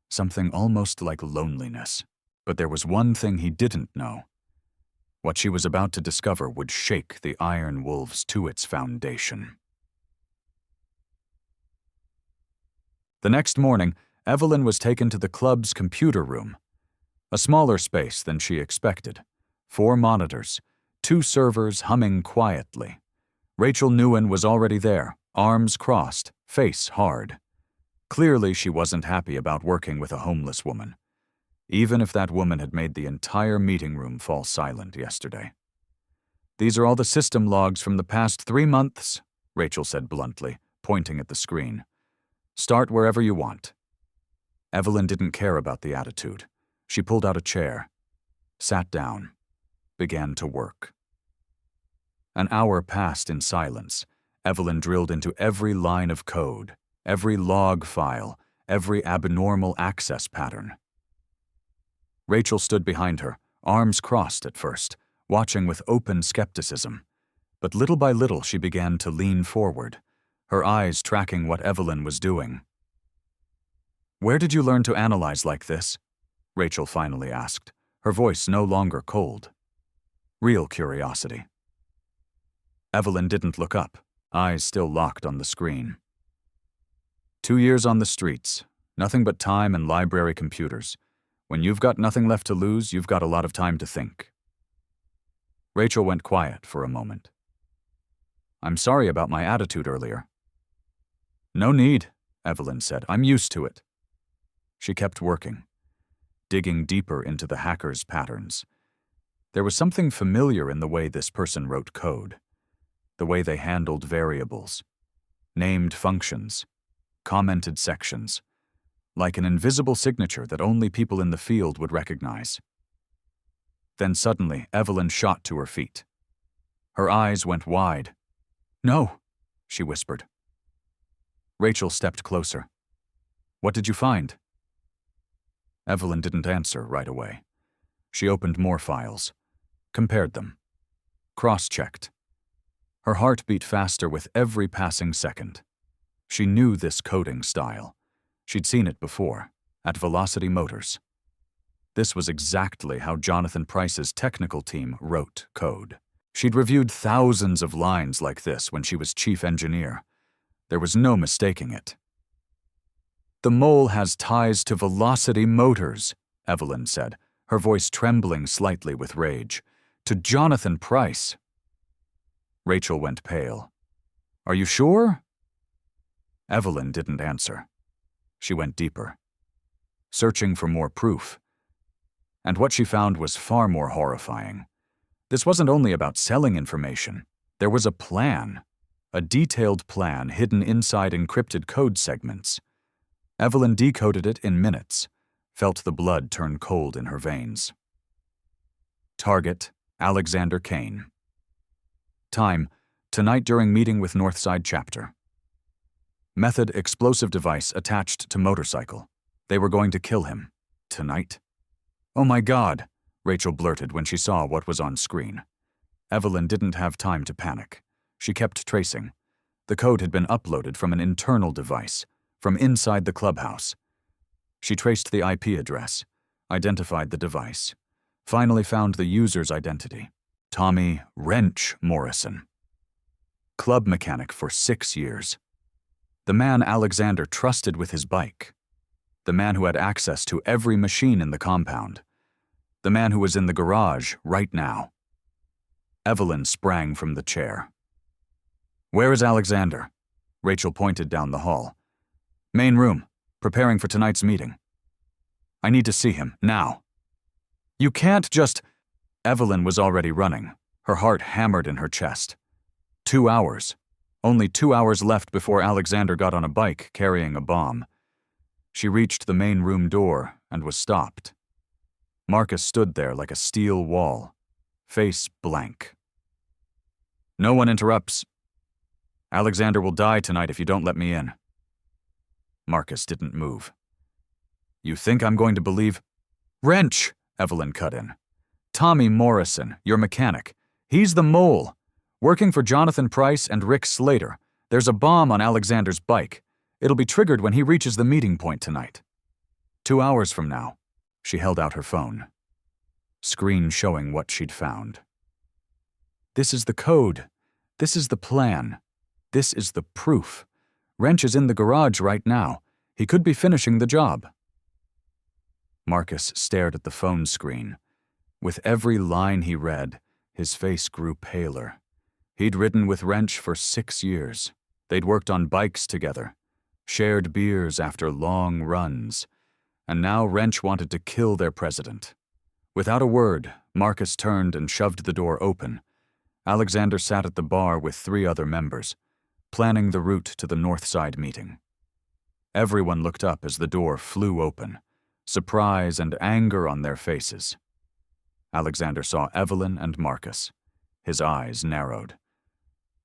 Something almost like loneliness. But there was one thing he didn't know. What she was about to discover would shake the Iron Wolves to its foundation. The next morning, Evelyn was taken to the club's computer room. A smaller space than she expected. 4 monitors, 2 servers humming quietly. Rachel Newen was already there, arms crossed, face hard. Clearly she wasn't happy about working with a homeless woman, even if that woman had made the entire meeting room fall silent yesterday. "These are all the system logs from the past 3 months, Rachel said bluntly, pointing at the screen. "Start wherever you want." Evelyn didn't care about the attitude. She pulled out a chair, sat down, began to work. An hour passed in silence. Evelyn drilled into every line of code, every log file, every abnormal access pattern. Rachel stood behind her, arms crossed at first, watching with open skepticism. But little by little she began to lean forward, her eyes tracking what Evelyn was doing. "Where did you learn to analyze like this?" Rachel finally asked, her voice no longer cold. Real curiosity. Evelyn didn't look up, eyes still locked on the screen. 2 years on the streets, nothing but time and library computers. When you've got nothing left to lose, you've got a lot of time to think. Rachel went quiet for a moment. "I'm sorry about my attitude earlier." "No need," Evelyn said. "I'm used to it." She kept working, digging deeper into the hacker's patterns. There was something familiar in the way this person wrote code. the way they handled variables, named functions, commented sections, like an invisible signature that only people in the field would recognize. Then suddenly, Evelyn shot to her feet. Her eyes went wide. "No," she whispered. Rachel stepped closer. "What did you find?" Evelyn didn't answer right away. She opened more files, compared them, cross-checked. Her heart beat faster with every passing second. She knew this coding style. She'd seen it before, at Velocity Motors. This was exactly how Jonathan Price's technical team wrote code. She'd reviewed thousands of lines like this when she was chief engineer. There was no mistaking it. "The mole has ties to Velocity Motors," Evelyn said, her voice trembling slightly with rage. "To Jonathan Price." Rachel went pale. "Are you sure?" Evelyn didn't answer. She went deeper, searching for more proof. And what she found was far more horrifying. This wasn't only about selling information. There was a plan, a detailed plan hidden inside encrypted code segments. Evelyn decoded it in minutes, felt the blood turn cold in her veins. Target, Alexander Kane. Time, tonight during meeting with Northside Chapter. Method, explosive device attached to motorcycle. They were going to kill him. Tonight? "Oh my God," Rachel blurted when she saw what was on screen. Evelyn didn't have time to panic. She kept tracing. The code had been uploaded from an internal device, from inside the clubhouse. She traced the IP address, identified the device, finally found the user's identity. Tommy "Wrench" Morrison. Club mechanic for 6 years. The man Alexander trusted with his bike. The man who had access to every machine in the compound. The man who was in the garage right now. Evelyn sprang from the chair. "Where is Alexander?" Rachel pointed down the hall. "Main room, preparing for tonight's meeting. I need to see him, now." "You can't just—" Evelyn was already running, her heart hammered in her chest. 2 hours. Only 2 hours left before Alexander got on a bike carrying a bomb. She reached the main room door and was stopped. Marcus stood there like a steel wall, face blank. "No one interrupts. Alexander will die tonight if you don't let me in." Marcus didn't move. "You think I'm going to believe—" "Wrench," Evelyn cut in. "Tommy Morrison, your mechanic. He's the mole. Working for Jonathan Price and Rick Slater. There's a bomb on Alexander's bike. It'll be triggered when he reaches the meeting point tonight. 2 hours from now." She held out her phone. Screen showing what she'd found. "This is the code. This is the plan. This is the proof. Wrench is in the garage right now. He could be finishing the job." Marcus stared at the phone screen. With every line he read, his face grew paler. He'd ridden with Wrench for 6 years. They'd worked on bikes together, shared beers after long runs, and now Wrench wanted to kill their president. Without a word, Marcus turned and shoved the door open. Alexander sat at the bar with 3 other members, planning the route to the Northside meeting. Everyone looked up as the door flew open, surprise and anger on their faces. Alexander saw Evelyn and Marcus. His eyes narrowed.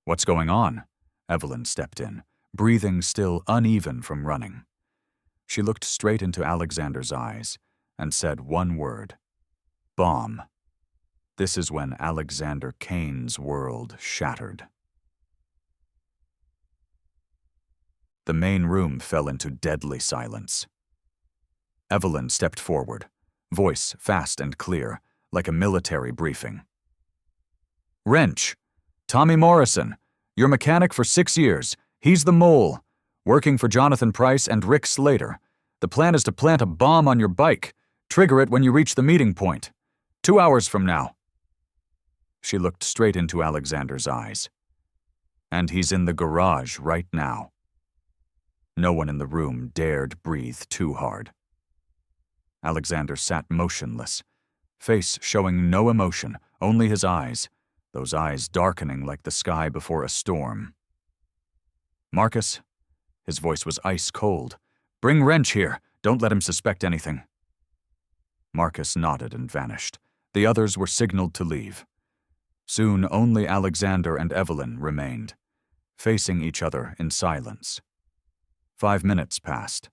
"What's going on?" Evelyn stepped in, breathing still uneven from running. She looked straight into Alexander's eyes and said one word: "Bomb." This is when Alexander Kane's world shattered. The main room fell into deadly silence. Evelyn stepped forward, voice fast and clear, like a military briefing. "Wrench, Tommy Morrison, your mechanic for 6 years. He's the mole, working for Jonathan Price and Rick Slater. The plan is to plant a bomb on your bike, trigger it when you reach the meeting point. 2 hours from now." She looked straight into Alexander's eyes. "And he's in the garage right now." No one in the room dared breathe too hard. Alexander sat motionless, face showing no emotion, only his eyes, those eyes darkening like the sky before a storm. "Marcus?" His voice was ice cold. "Bring Wrench here. Don't let him suspect anything." Marcus nodded and vanished. The others were signaled to leave. Soon only Alexander and Evelyn remained, facing each other in silence. 5 minutes passed,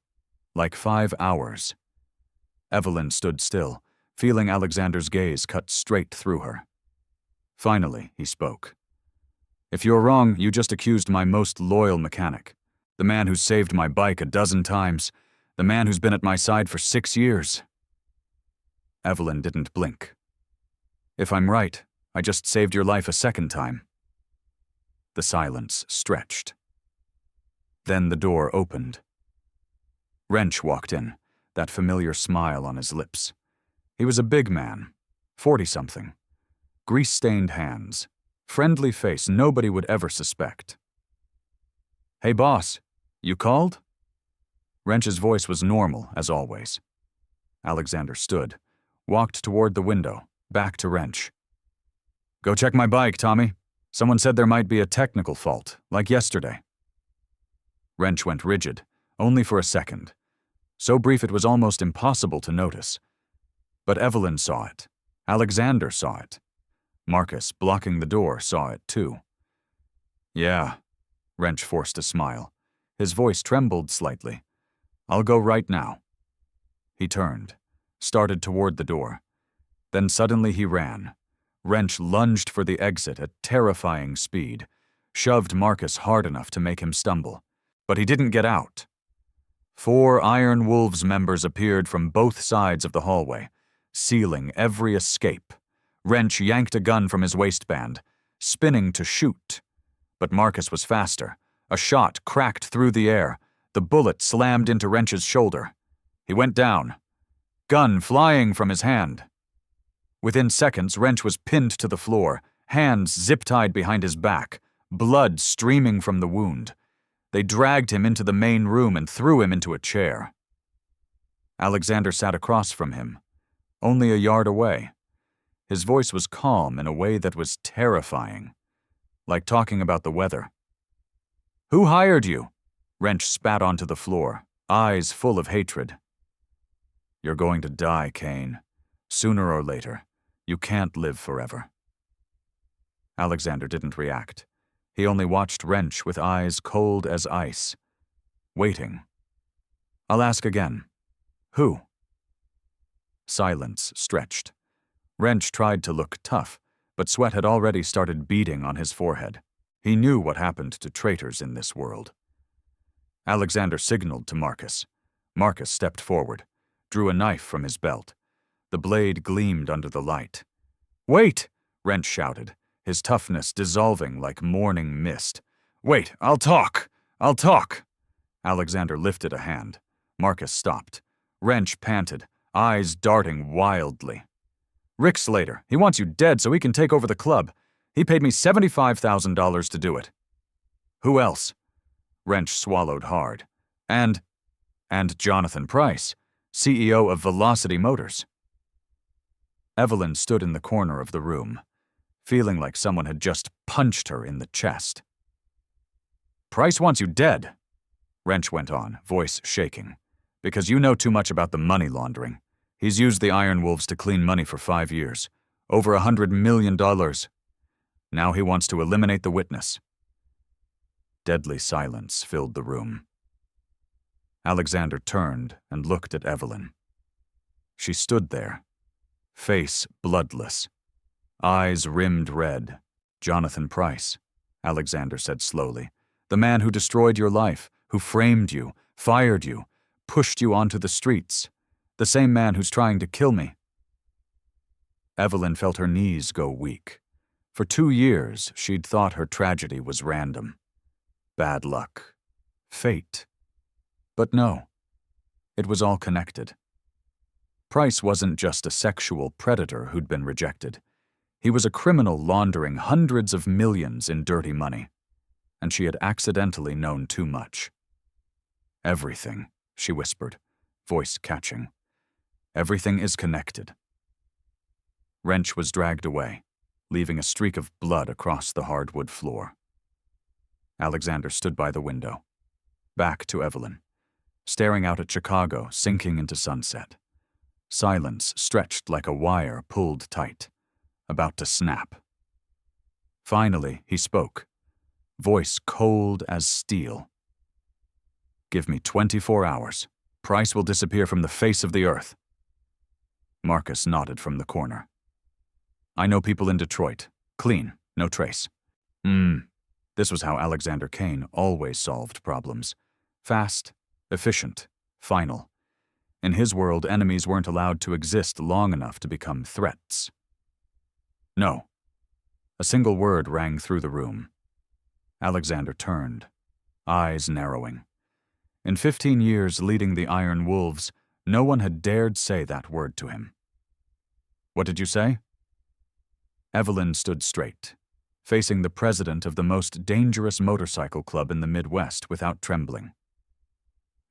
like 5 hours. Evelyn stood still, feeling Alexander's gaze cut straight through her. Finally, he spoke. "If you're wrong, you just accused my most loyal mechanic, the man who's saved my bike a dozen times, the man who's been at my side for 6 years. Evelyn didn't blink. "If I'm right, I just saved your life a second time." The silence stretched. Then the door opened. Wrench walked in, that familiar smile on his lips. He was a big man, 40-something. Grease-stained hands, friendly face nobody would ever suspect. "Hey boss, you called?" Wrench's voice was normal, as always. Alexander stood, walked toward the window, back to Wrench. "Go check my bike, Tommy. Someone said there might be a technical fault, like yesterday." Wrench went rigid, only for a second. So brief it was almost impossible to notice. But Evelyn saw it. Alexander saw it. Marcus, blocking the door, saw it too. "Yeah," Wrench forced a smile. His voice trembled slightly. "I'll go right now." He turned, started toward the door. Then suddenly he ran. Wrench lunged for the exit at terrifying speed, shoved Marcus hard enough to make him stumble. But he didn't get out. 4 Iron Wolves members appeared from both sides of the hallway, sealing every escape. Wrench yanked a gun from his waistband, spinning to shoot. But Marcus was faster. A shot cracked through the air. The bullet slammed into Wrench's shoulder. He went down, gun flying from his hand. Within seconds, Wrench was pinned to the floor, hands zip-tied behind his back, blood streaming from the wound. They dragged him into the main room and threw him into a chair. Alexander sat across from him, only a yard away. His voice was calm in a way that was terrifying, like talking about the weather. "Who hired you?" Wrench spat onto the floor, eyes full of hatred. "You're going to die, Kane. Sooner or later. You can't live forever." Alexander didn't react. He only watched Wrench with eyes cold as ice, waiting. "I'll ask again. Who?" Silence stretched. Wrench tried to look tough, but sweat had already started beading on his forehead. He knew what happened to traitors in this world. Alexander signaled to Marcus. Marcus stepped forward, drew a knife from his belt. The blade gleamed under the light. "Wait!" Wrench shouted, his toughness dissolving like morning mist. "Wait, I'll talk! I'll talk!" Alexander lifted a hand. Marcus stopped. Wrench panted, eyes darting wildly. "Rick Slater, he wants you dead so he can take over the club. He paid me $75,000 to do it." "Who else?" Wrench swallowed hard. And Jonathan Price, CEO of Velocity Motors." Evelyn stood in the corner of the room, feeling like someone had just punched her in the chest. "Price wants you dead," Wrench went on, voice shaking, "because you know too much about the money laundering. He's used the Iron Wolves to clean money for 5 years, over $100 million. Now he wants to eliminate the witness." Deadly silence filled the room. Alexander turned and looked at Evelyn. She stood there, face bloodless, eyes rimmed red. "Jonathan Price," Alexander said slowly. "The man who destroyed your life, who framed you, fired you, pushed you onto the streets. The same man who's trying to kill me." Evelyn felt her knees go weak. For 2 years, she'd thought her tragedy was random. Bad luck. Fate. But no. It was all connected. Price wasn't just a sexual predator who'd been rejected. He was a criminal laundering hundreds of millions in dirty money. And she had accidentally known too much. "Everything," she whispered, voice catching. "Everything is connected." Wrench was dragged away, leaving a streak of blood across the hardwood floor. Alexander stood by the window, back to Evelyn, staring out at Chicago sinking into sunset. Silence stretched like a wire pulled tight, about to snap. Finally, he spoke, voice cold as steel. "Give me 24 hours. Price will disappear from the face of the earth." Marcus nodded from the corner. "I know people in Detroit. Clean, no trace." This was how Alexander Kane always solved problems. Fast, efficient, final. In his world, enemies weren't allowed to exist long enough to become threats. "No." A single word rang through the room. Alexander turned, eyes narrowing. In 15 years leading the Iron Wolves, no one had dared say that word to him. "What did you say?" Evelyn stood straight, facing the president of the most dangerous motorcycle club in the Midwest without trembling.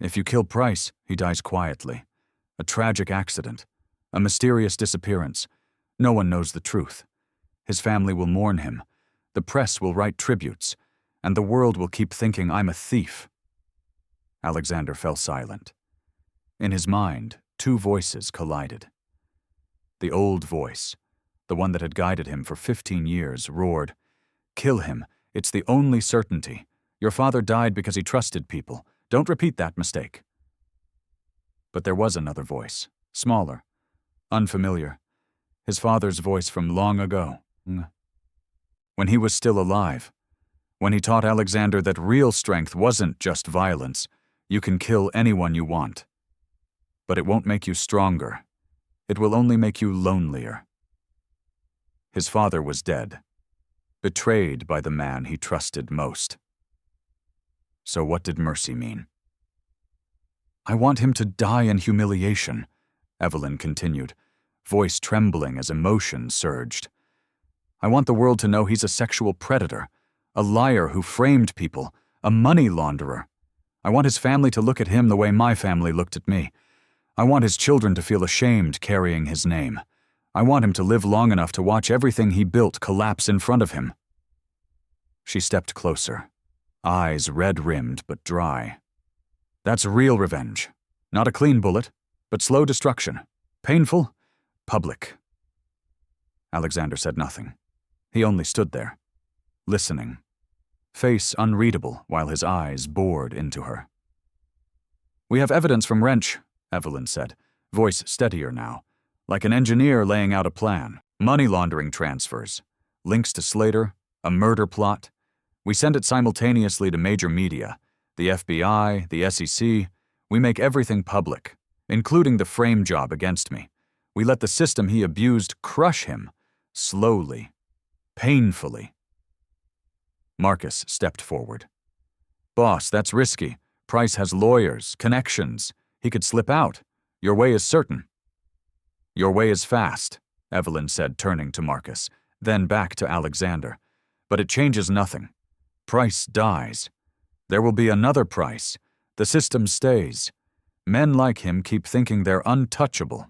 "If you kill Price, he dies quietly. A tragic accident, a mysterious disappearance. No one knows the truth. His family will mourn him. The press will write tributes, and the world will keep thinking I'm a thief." Alexander fell silent. In his mind, two voices collided. The old voice, the one that had guided him for 15 years, roared, "Kill him. It's the only certainty. Your father died because he trusted people. Don't repeat that mistake." But there was another voice, smaller, unfamiliar, his father's voice from long ago. When he was still alive, when he taught Alexander that real strength wasn't just violence. You can kill anyone you want. But it won't make you stronger. It will only make you lonelier. His father was dead, betrayed by the man he trusted most. So what did mercy mean? "I want him to die in humiliation," Evelyn continued, voice trembling as emotion surged. "I want the world to know he's a sexual predator, a liar who framed people, a money launderer. I want his family to look at him the way my family looked at me. I want his children to feel ashamed carrying his name. I want him to live long enough to watch everything he built collapse in front of him." She stepped closer, eyes red-rimmed but dry. "That's real revenge. Not a clean bullet, but slow destruction. Painful, public." Alexander said nothing. He only stood there, listening, face unreadable while his eyes bored into her. "We have evidence from Wrench," Evelyn said, voice steadier now, like an engineer laying out a plan. "Money laundering transfers, links to Slater, a murder plot. We send it simultaneously to major media, the FBI, the SEC. We make everything public, including the frame job against me. We let the system he abused crush him, slowly, painfully." Marcus stepped forward. "Boss, that's risky. Price has lawyers, connections. He could slip out. Your way is certain." "Your way is fast," Evelyn said, turning to Marcus, then back to Alexander. "But it changes nothing. Price dies. There will be another Price. The system stays. Men like him keep thinking they're untouchable."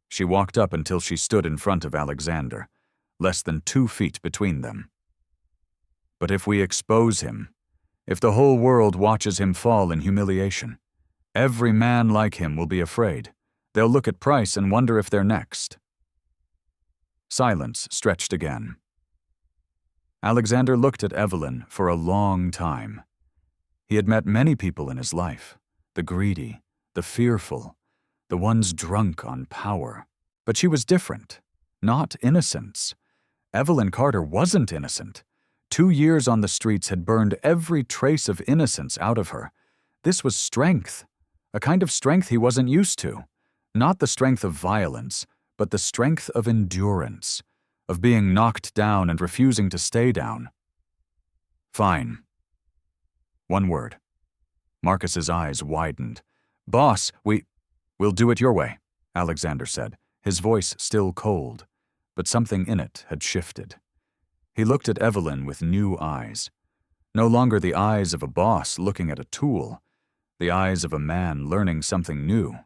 She walked up until she stood in front of Alexander, less than 2 feet between them. "But if we expose him, if the whole world watches him fall in humiliation, every man like him will be afraid. They'll look at Price and wonder if they're next." Silence stretched again. Alexander looked at Evelyn for a long time. He had met many people in his life, the greedy, the fearful, the ones drunk on power. But she was different, not innocence. Evelyn Carter wasn't innocent. 2 years on the streets had burned every trace of innocence out of her. This was strength, a kind of strength he wasn't used to. Not the strength of violence, but the strength of endurance, of being knocked down and refusing to stay down. "Fine." One word. Marcus's eyes widened. "Boss, we'll do it your way," Alexander said, his voice still cold, but something in it had shifted. He looked at Evelyn with new eyes. No longer the eyes of a boss looking at a tool, the eyes of a man learning something new.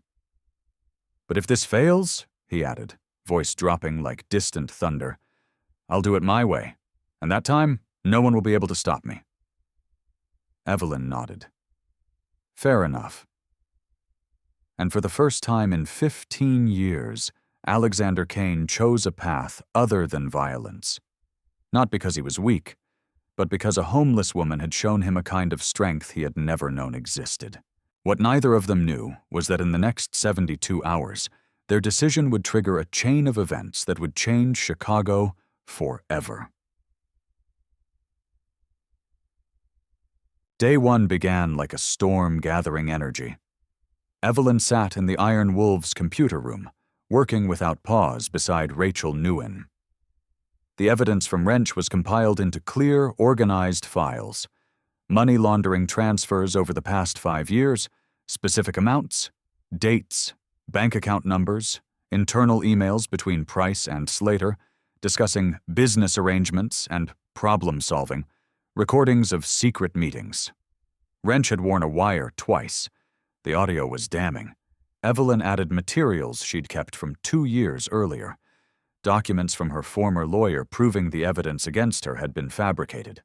"But if this fails," he added, voice dropping like distant thunder, I'll do it my way, and that time, no one will be able to stop me. Evelyn nodded. Fair enough. And for the first time in 15 years, Alexander Kane chose a path other than violence. Not because he was weak, but because a homeless woman had shown him a kind of strength he had never known existed. What neither of them knew was that in the next 72 hours, their decision would trigger a chain of events that would change Chicago forever. Day one began like a storm gathering energy. Evelyn sat in the Iron Wolves computer room, working without pause beside Rachel Nguyen. The evidence from Wrench was compiled into clear, organized files. Money laundering transfers over the past 5 years, specific amounts, dates, bank account numbers, internal emails between Price and Slater, discussing business arrangements and problem-solving, recordings of secret meetings. Wrench had worn a wire twice. The audio was damning. Evelyn added materials she'd kept from 2 years earlier. Documents from her former lawyer proving the evidence against her had been fabricated.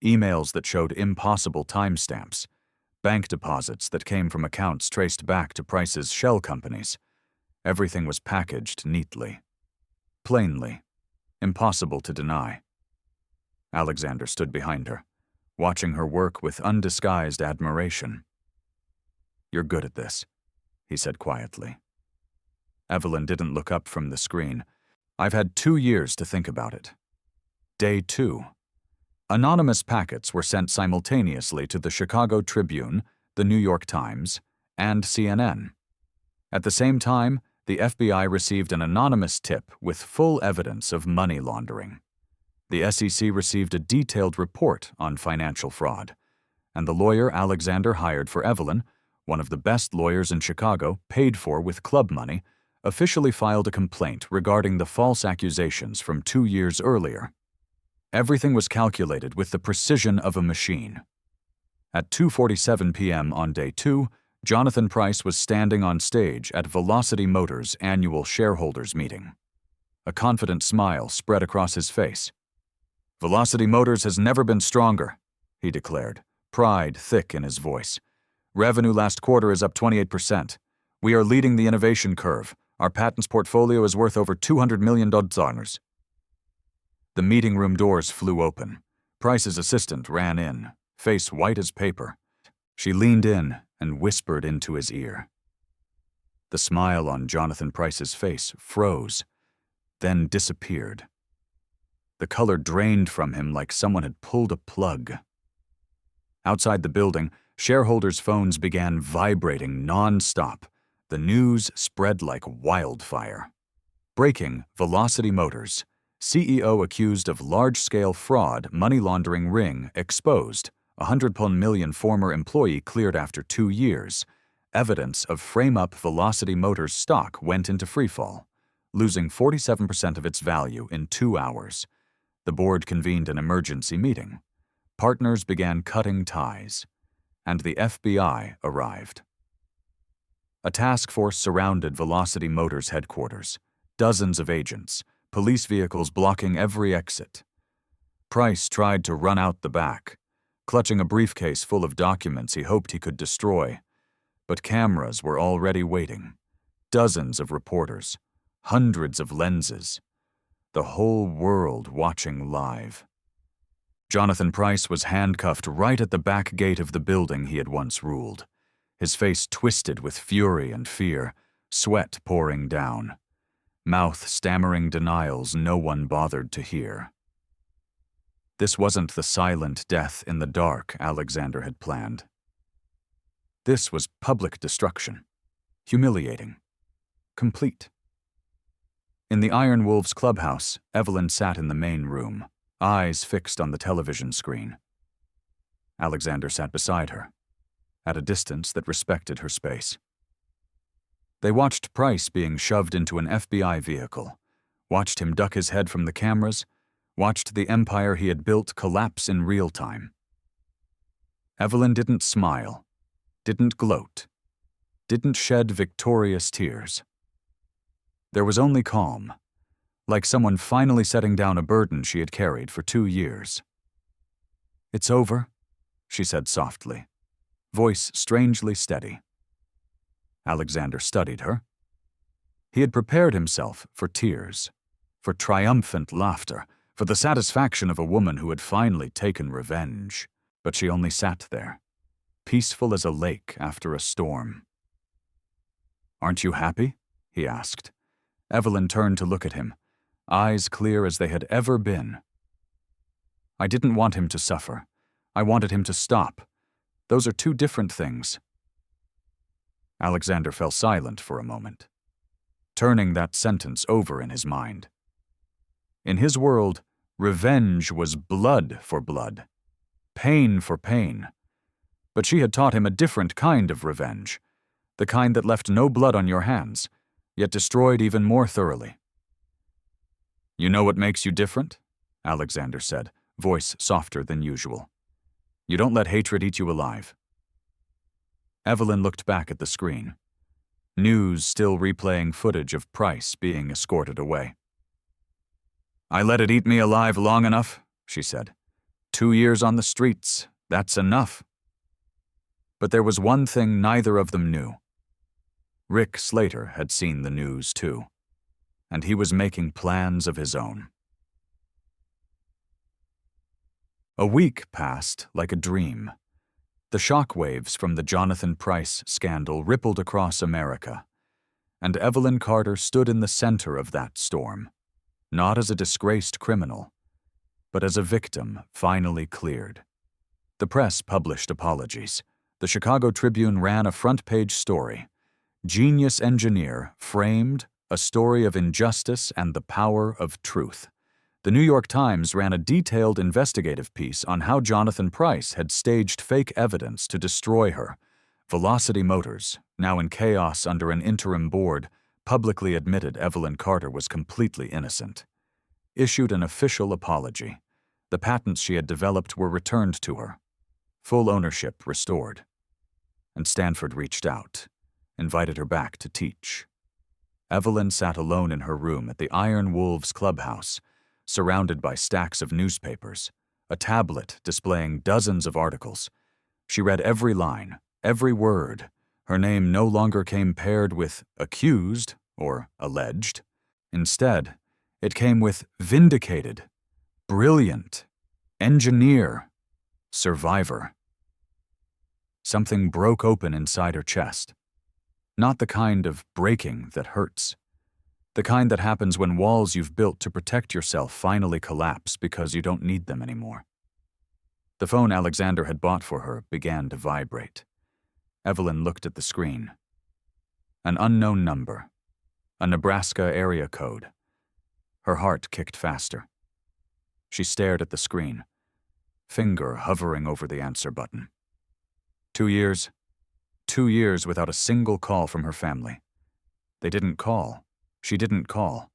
Emails that showed impossible timestamps. Bank deposits that came from accounts traced back to Price's shell companies. Everything was packaged neatly. Plainly. Impossible to deny. Alexander stood behind her, watching her work with undisguised admiration. "You're good at this," he said quietly. Evelyn didn't look up from the screen. "I've had 2 years to think about it." Day 2. Anonymous packets were sent simultaneously to the Chicago Tribune, the New York Times, and CNN. At the same time, the FBI received an anonymous tip with full evidence of money laundering. The SEC received a detailed report on financial fraud, and the lawyer Alexander hired for Evelyn, one of the best lawyers in Chicago, paid for with club money, officially filed a complaint regarding the false accusations from 2 years earlier. Everything was calculated with the precision of a machine. At 2:47 p.m. on day 2, Jonathan Price was standing on stage at Velocity Motors' annual shareholders meeting. A confident smile spread across his face. "Velocity Motors has never been stronger," he declared, pride thick in his voice. "Revenue last quarter is up 28%. We are leading the innovation curve. Our patents portfolio is worth over $200 million. The meeting room doors flew open. Price's assistant ran in, face white as paper. She leaned in and whispered into his ear. The smile on Jonathan Price's face froze, then disappeared. The color drained from him like someone had pulled a plug. Outside the building, shareholders' phones began vibrating non-stop. The news spread like wildfire. Breaking: Velocity Motors. CEO accused of large-scale fraud, money laundering ring exposed. $100 million former employee cleared after 2 years. Evidence of frame-up Velocity Motors stock went into freefall, losing 47% of its value in 2 hours. The board convened an emergency meeting. Partners began cutting ties, and the FBI arrived. A task force surrounded Velocity Motors headquarters. Dozens of agents, police vehicles blocking every exit. Price tried to run out the back, clutching a briefcase full of documents he hoped he could destroy. But cameras were already waiting. Dozens of reporters, hundreds of lenses. The whole world watching live. Jonathan Price was handcuffed right at the back gate of the building he had once ruled. His face twisted with fury and fear, sweat pouring down. Mouth stammering denials no one bothered to hear. This wasn't the silent death in the dark Alexander had planned. This was public destruction. Humiliating. Complete. In the Iron Wolves clubhouse, Evelyn sat in the main room, eyes fixed on the television screen. Alexander sat beside her, at a distance that respected her space. They watched Price being shoved into an FBI vehicle, watched him duck his head from the cameras, watched the empire he had built collapse in real time. Evelyn didn't smile, didn't gloat, didn't shed victorious tears. There was only calm, like someone finally setting down a burden she had carried for 2 years. "It's over," she said softly, voice strangely steady. Alexander studied her. He had prepared himself for tears, for triumphant laughter, for the satisfaction of a woman who had finally taken revenge, but she only sat there, peaceful as a lake after a storm. "Aren't you happy?" he asked. Evelyn turned to look at him, eyes clear as they had ever been. "I didn't want him to suffer. I wanted him to stop. Those are two different things." Alexander fell silent for a moment, turning that sentence over in his mind. In his world, revenge was blood for blood, pain for pain. But she had taught him a different kind of revenge, the kind that left no blood on your hands, yet destroyed even more thoroughly. "You know what makes you different?" Alexander said, voice softer than usual. "You don't let hatred eat you alive." Evelyn looked back at the screen. News still replaying footage of Price being escorted away. "I let it eat me alive long enough," she said. 2 years on the streets, that's enough." But there was one thing neither of them knew. Rick Slater had seen the news too, and he was making plans of his own. A week passed like a dream. The shockwaves from the Jonathan Price scandal rippled across America, and Evelyn Carter stood in the center of that storm, not as a disgraced criminal, but as a victim finally cleared. The press published apologies. The Chicago Tribune ran a front-page story. "Genius engineer framed a story of injustice and the power of truth." The New York Times ran a detailed investigative piece on how Jonathan Price had staged fake evidence to destroy her. Velocity Motors, now in chaos under an interim board, publicly admitted Evelyn Carter was completely innocent. Issued an official apology. The patents she had developed were returned to her. Full ownership restored. And Stanford reached out, invited her back to teach. Evelyn sat alone in her room at the Iron Wolves clubhouse, surrounded by stacks of newspapers, a tablet displaying dozens of articles. She read every line, every word. Her name no longer came paired with accused or alleged. Instead, it came with vindicated, brilliant, engineer, survivor. Something broke open inside her chest. Not the kind of breaking that hurts. The kind that happens when walls you've built to protect yourself finally collapse because you don't need them anymore. The phone Alexander had bought for her began to vibrate. Evelyn looked at the screen. An unknown number. A Nebraska area code. Her heart kicked faster. She stared at the screen, finger hovering over the answer button. 2 years. 2 years without a single call from her family. They didn't call. She didn't call.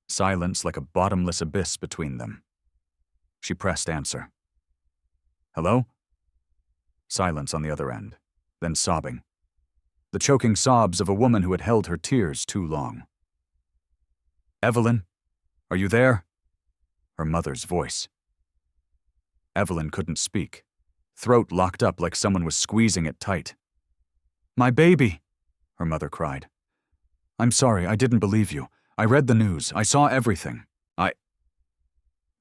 Silence like a bottomless abyss between them. She pressed answer. "Hello?" Silence on the other end, then sobbing. The choking sobs of a woman who had held her tears too long. "Evelyn, are you there?" Her mother's voice. Evelyn couldn't speak, throat locked up like someone was squeezing it tight. "My baby!" her mother cried. "I'm sorry, I didn't believe you. I read the news. I saw everything.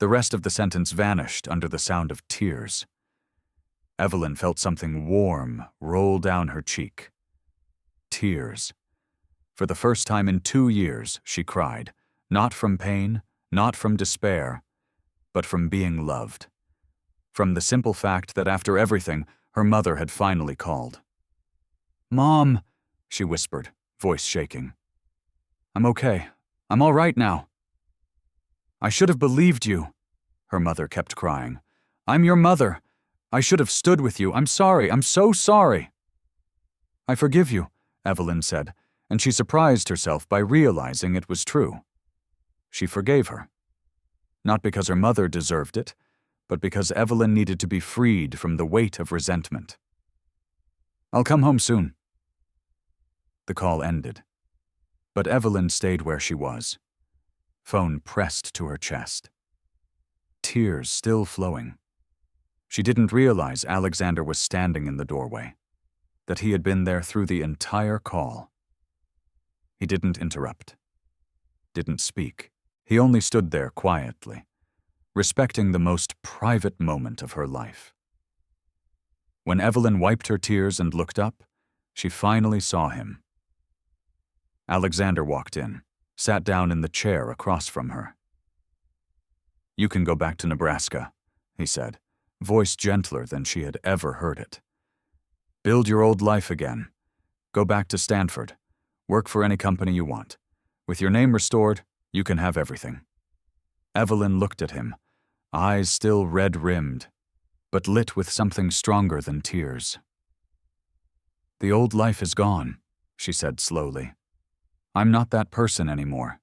The rest of the sentence vanished under the sound of tears. Evelyn felt something warm roll down her cheek. Tears. For the first time in 2 years, she cried, not from pain, not from despair, but from being loved. From the simple fact that after everything, her mother had finally called. "Mom," she whispered, voice shaking. "I'm okay. I'm all right now." "I should have believed you," her mother kept crying. "I'm your mother. I should have stood with you. I'm sorry. I'm so sorry." "I forgive you," Evelyn said, and she surprised herself by realizing it was true. She forgave her. Not because her mother deserved it, but because Evelyn needed to be freed from the weight of resentment. "I'll come home soon." The call ended, but Evelyn stayed where she was. phone pressed to her chest. Tears still flowing. She didn't realize Alexander was standing in the doorway, that he had been there through the entire call. He didn't interrupt, didn't speak. He only stood there quietly, respecting the most private moment of her life. When Evelyn wiped her tears and looked up, she finally saw him. Alexander walked in, sat down in the chair across from her. "You can go back to Nebraska," he said, voice gentler than she had ever heard it. "Build your old life again. Go back to Stanford. Work for any company you want. With your name restored, you can have everything." Evelyn looked at him, eyes still red-rimmed, but lit with something stronger than tears. "The old life is gone," she said slowly. "I'm not that person anymore.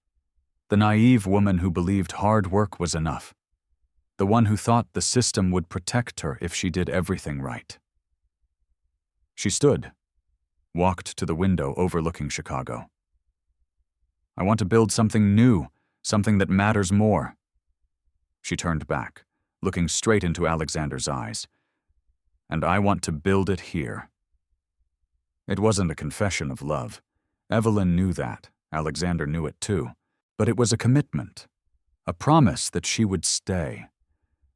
The naive woman who believed hard work was enough. The one who thought the system would protect her if she did everything right." She stood, walked to the window overlooking Chicago. "I want to build something new, something that matters more." She turned back, looking straight into Alexander's eyes. "And I want to build it here." It wasn't a confession of love. Evelyn knew that. Alexander knew it too. But it was a commitment, a promise that she would stay,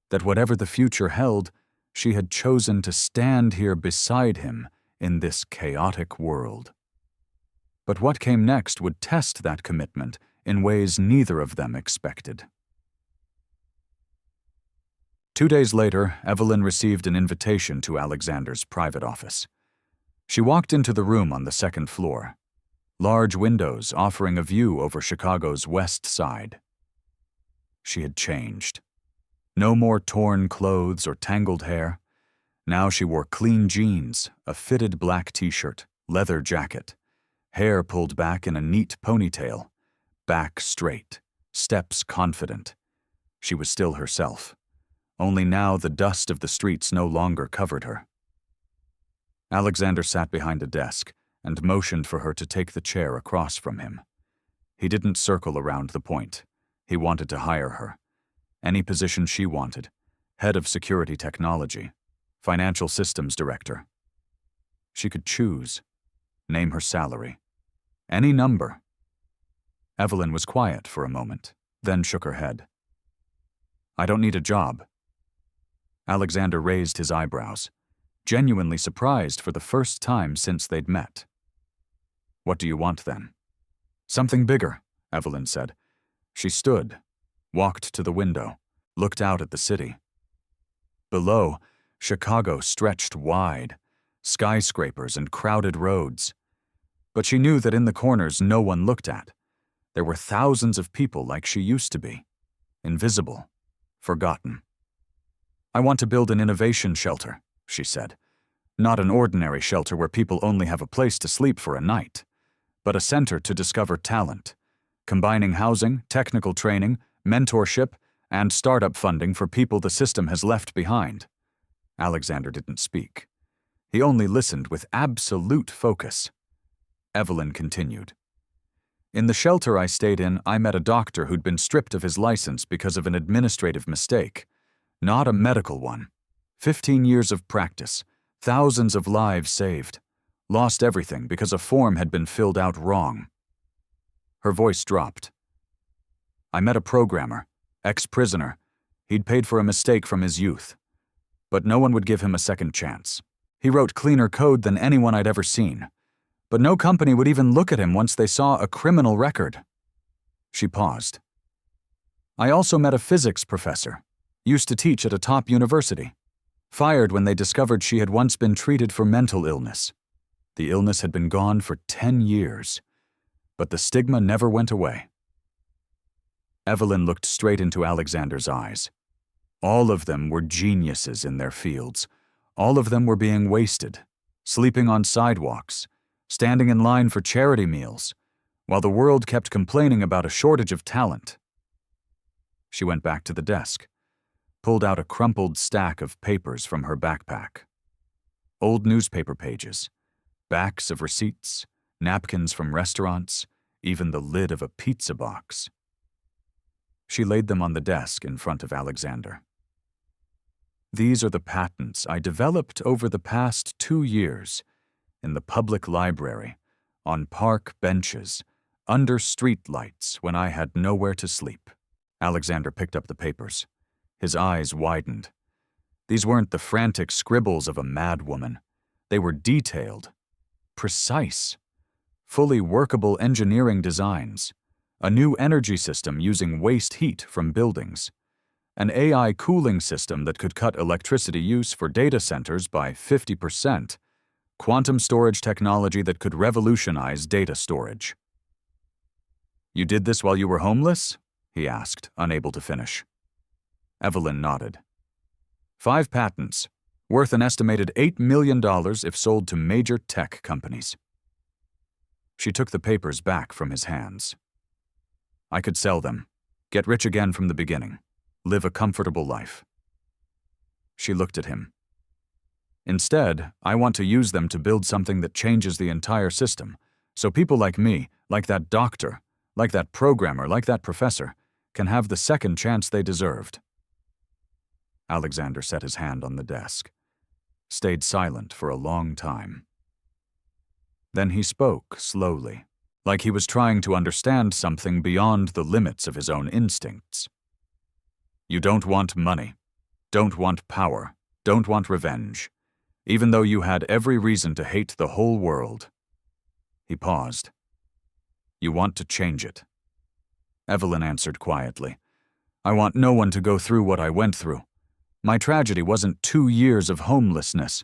that whatever the future held, she had chosen to stand here beside him in this chaotic world. But what came next would test that commitment in ways neither of them expected. 2 days later, Evelyn received an invitation to Alexander's private office. She walked into the room on the second floor, large windows offering a view over Chicago's west side. She had changed. No more torn clothes or tangled hair. Now she wore clean jeans, a fitted black t-shirt, leather jacket, hair pulled back in a neat ponytail, back straight, steps confident. She was still herself. Only now the dust of the streets no longer covered her. Alexander sat behind a desk and motioned for her to take the chair across from him. He didn't circle around the point. He wanted to hire her. Any position she wanted. Head of Security Technology, Financial Systems Director. She could choose, name her salary. Any number. Evelyn was quiet for a moment, then shook her head. "I don't need a job." Alexander raised his eyebrows, genuinely surprised for the first time since they'd met. "What do you want then?" "Something bigger," Evelyn said. She stood, walked to the window, looked out at the city. Below, Chicago stretched wide, skyscrapers and crowded roads. But she knew that in the corners no one looked at. There were thousands of people like she used to be, invisible, forgotten. "I want to build an innovation shelter," she said. "Not an ordinary shelter where people only have a place to sleep for a night, but a center to discover talent, combining housing, technical training, mentorship, and startup funding for people the system has left behind." Alexander didn't speak. He only listened with absolute focus. Evelyn continued. "In the shelter I stayed in, I met a doctor who'd been stripped of his license because of an administrative mistake. Not a medical one. 15 years of practice, thousands of lives saved. Lost everything because a form had been filled out wrong." Her voice dropped. "I met a programmer, ex-prisoner. He'd paid for a mistake from his youth. But no one would give him a second chance. He wrote cleaner code than anyone I'd ever seen. But no company would even look at him once they saw a criminal record." She paused. "I also met a physics professor. Used to teach at a top university. Fired when they discovered she had once been treated for mental illness. The illness had been gone for 10 years. But the stigma never went away." Evelyn looked straight into Alexander's eyes. All of them were geniuses in their fields. All of them were being wasted, sleeping on sidewalks, standing in line for charity meals, while the world kept complaining about a shortage of talent. She went back to the desk, pulled out a crumpled stack of papers from her backpack. Old newspaper pages, backs of receipts, napkins from restaurants, even the lid of a pizza box. She laid them on the desk in front of Alexander. These are the patents I developed over the past 2 years in the public library, on park benches, under street lights when I had nowhere to sleep. Alexander picked up the papers. His eyes widened. These weren't the frantic scribbles of a madwoman. They were detailed, precise, fully workable engineering designs, a new energy system using waste heat from buildings, an AI cooling system that could cut electricity use for data centers by 50%, quantum storage technology that could revolutionize data storage. "You did this while you were homeless?" he asked, unable to finish. Evelyn nodded. 5 patents, worth an estimated $8 million if sold to major tech companies. She took the papers back from his hands. "I could sell them, get rich again from the beginning, live a comfortable life." She looked at him. "Instead, I want to use them to build something that changes the entire system, so people like me, like that doctor, like that programmer, like that professor, can have the second chance they deserved." Alexander set his hand on the desk, stayed silent for a long time. Then he spoke slowly, like he was trying to understand something beyond the limits of his own instincts. "You don't want money, don't want power, don't want revenge, even though you had every reason to hate the whole world." He paused. "You want to change it." Evelyn answered quietly. "I want no one to go through what I went through. My tragedy wasn't 2 years of homelessness.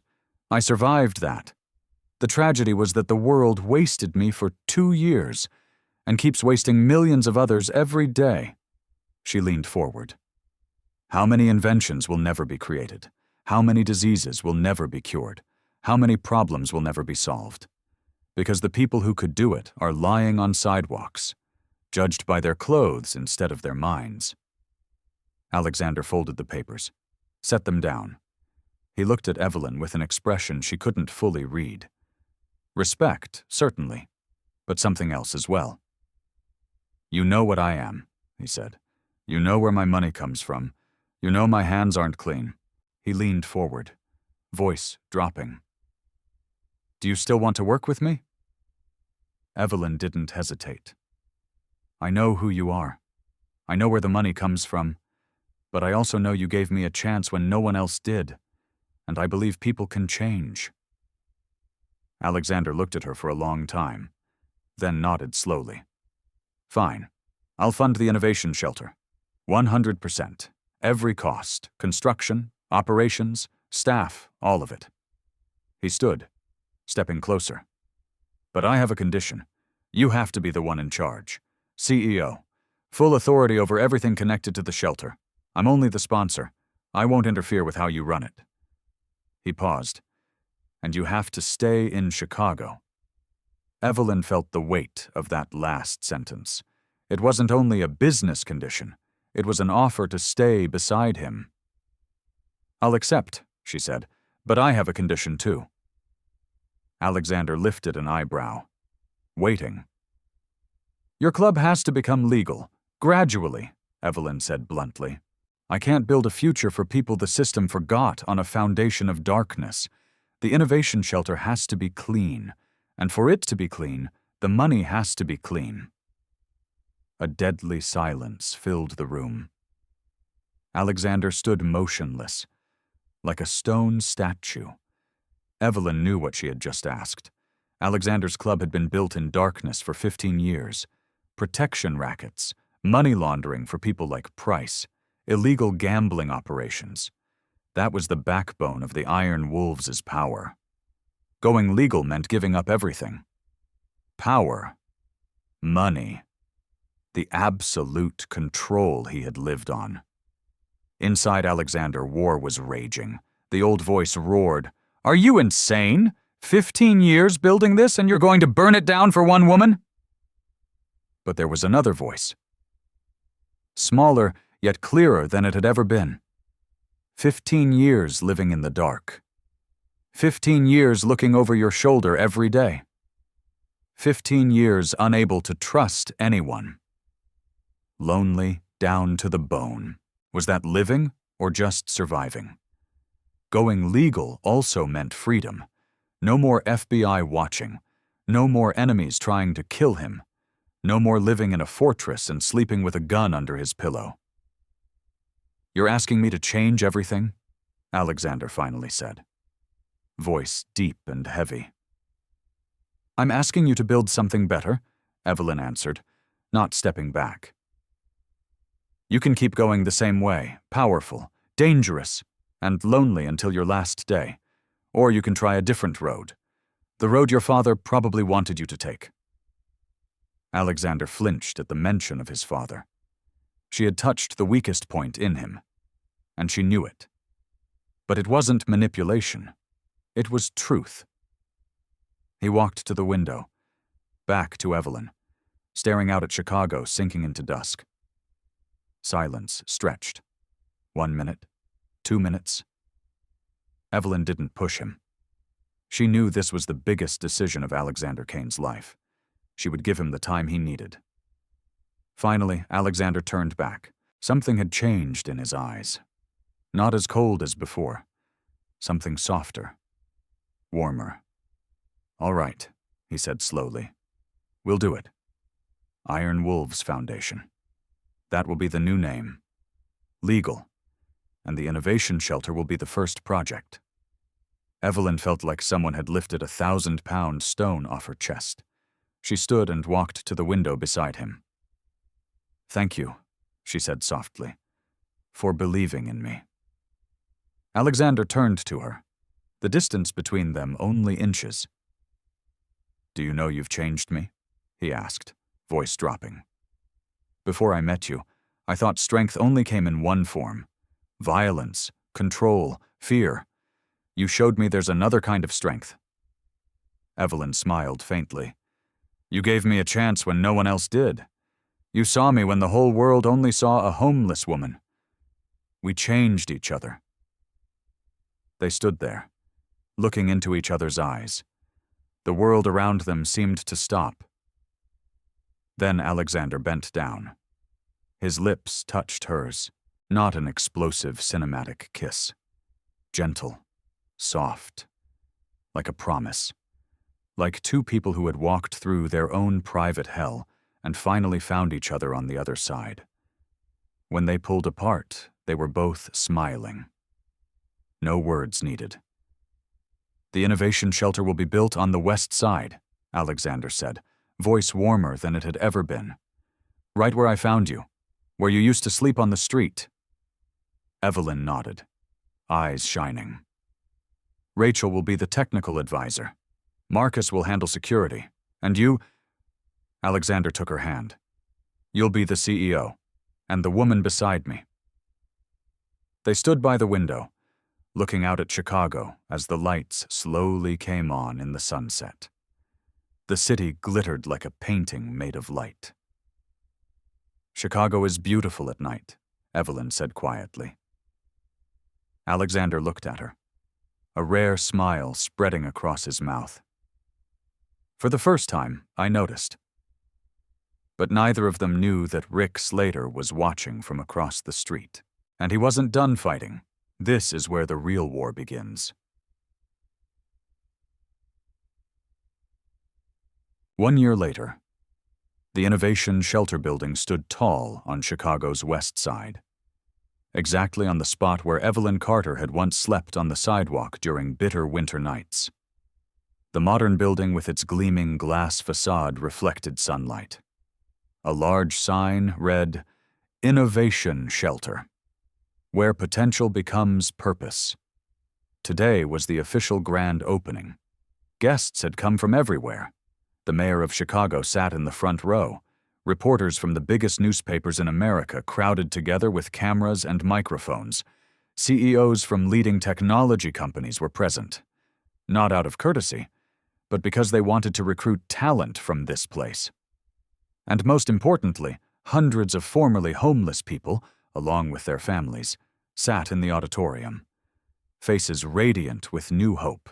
I survived that. The tragedy was that the world wasted me for 2 years and keeps wasting millions of others every day." She leaned forward. "How many inventions will never be created? How many diseases will never be cured? How many problems will never be solved? Because the people who could do it are lying on sidewalks, judged by their clothes instead of their minds." Alexander folded the papers, set them down. He looked at Evelyn with an expression she couldn't fully read. Respect, certainly, but something else as well. "You know what I am," he said. "You know where my money comes from. You know my hands aren't clean." He leaned forward, voice dropping. "Do you still want to work with me?" Evelyn didn't hesitate. "I know who you are. I know where the money comes from, but I also know you gave me a chance when no one else did, and I believe people can change." Alexander looked at her for a long time, then nodded slowly. "Fine. I'll fund the innovation shelter. 100%. Every cost. Construction, operations, staff, all of it." He stood, stepping closer. "But I have a condition. You have to be the one in charge. CEO. Full authority over everything connected to the shelter. I'm only the sponsor. I won't interfere with how you run it." He paused. "And you have to stay in Chicago." Evelyn felt the weight of that last sentence. It wasn't only a business condition. It was an offer to stay beside him. "I'll accept," she said, "but I have a condition too." Alexander lifted an eyebrow, waiting. "Your club has to become legal, gradually," Evelyn said bluntly. "I can't build a future for people the system forgot on a foundation of darkness. The innovation shelter has to be clean, and for it to be clean, the money has to be clean." A deadly silence filled the room. Alexander stood motionless, like a stone statue. Evelyn knew what she had just asked. Alexander's club had been built in darkness for 15 years. Protection rackets, money laundering for people like Price, illegal gambling operations. That was the backbone of the Iron Wolves' power. Going legal meant giving up everything. Power. Money. The absolute control he had lived on. Inside Alexander, war was raging. The old voice roared, "Are you insane? 15 years building this and you're going to burn it down for one woman?" But there was another voice. Smaller, yet clearer than it had ever been. 15 years living in the dark. 15 years looking over your shoulder every day. 15 years unable to trust anyone. Lonely, down to the bone. Was that living or just surviving? Going legal also meant freedom. No more FBI watching. No more enemies trying to kill him. No more living in a fortress and sleeping with a gun under his pillow. "You're asking me to change everything?" Alexander finally said, voice deep and heavy. "I'm asking you to build something better," Evelyn answered, not stepping back. "You can keep going the same way, powerful, dangerous, and lonely until your last day. Or you can try a different road, the road your father probably wanted you to take." Alexander flinched at the mention of his father. She had touched the weakest point in him, and she knew it. But it wasn't manipulation. It was truth. He walked to the window, back to Evelyn, staring out at Chicago sinking into dusk. Silence stretched. 1 minute, 2 minutes. Evelyn didn't push him. She knew this was the biggest decision of Alexander Kane's life. She would give him the time he needed. Finally, Alexander turned back. Something had changed in his eyes. Not as cold as before. Something softer. Warmer. "All right," he said slowly. "We'll do it. Iron Wolves Foundation. That will be the new name. Legal. And the Innovation Shelter will be the first project." Evelyn felt like someone had lifted a 1,000-pound stone off her chest. She stood and walked to the window beside him. "Thank you," she said softly, "for believing in me." Alexander turned to her, the distance between them only inches. "Do you know you've changed me?" he asked, voice dropping. "Before I met you, I thought strength only came in one form: violence, control, fear. You showed me there's another kind of strength." Evelyn smiled faintly. "You gave me a chance when no one else did. You saw me when the whole world only saw a homeless woman. We changed each other." They stood there, looking into each other's eyes. The world around them seemed to stop. Then Alexander bent down. His lips touched hers, not an explosive cinematic kiss. Gentle, soft, like a promise. Like two people who had walked through their own private hell and finally found each other on the other side. When they pulled apart, they were both smiling. No words needed. "The Innovation Shelter will be built on the west side," Alexander said, voice warmer than it had ever been. "Right where I found you, where you used to sleep on the street." Evelyn nodded, eyes shining. "Rachel will be the technical advisor. Marcus will handle security. And you—" Alexander took her hand. "You'll be the CEO, and the woman beside me." They stood by the window, looking out at Chicago as the lights slowly came on in the sunset. The city glittered like a painting made of light. "Chicago is beautiful at night," Evelyn said quietly. Alexander looked at her, a rare smile spreading across his mouth. "For the first time, I noticed." But neither of them knew that Rick Slater was watching from across the street. And he wasn't done fighting. This is where the real war begins. 1 year later, the Innovation Shelter building stood tall on Chicago's west side, exactly on the spot where Evelyn Carter had once slept on the sidewalk during bitter winter nights. The modern building with its gleaming glass facade reflected sunlight. A large sign read, "Innovation Shelter, where potential becomes purpose." Today was the official grand opening. Guests had come from everywhere. The mayor of Chicago sat in the front row. Reporters from the biggest newspapers in America crowded together with cameras and microphones. CEOs from leading technology companies were present. Not out of courtesy, but because they wanted to recruit talent from this place. And most importantly, hundreds of formerly homeless people, along with their families, sat in the auditorium, faces radiant with new hope.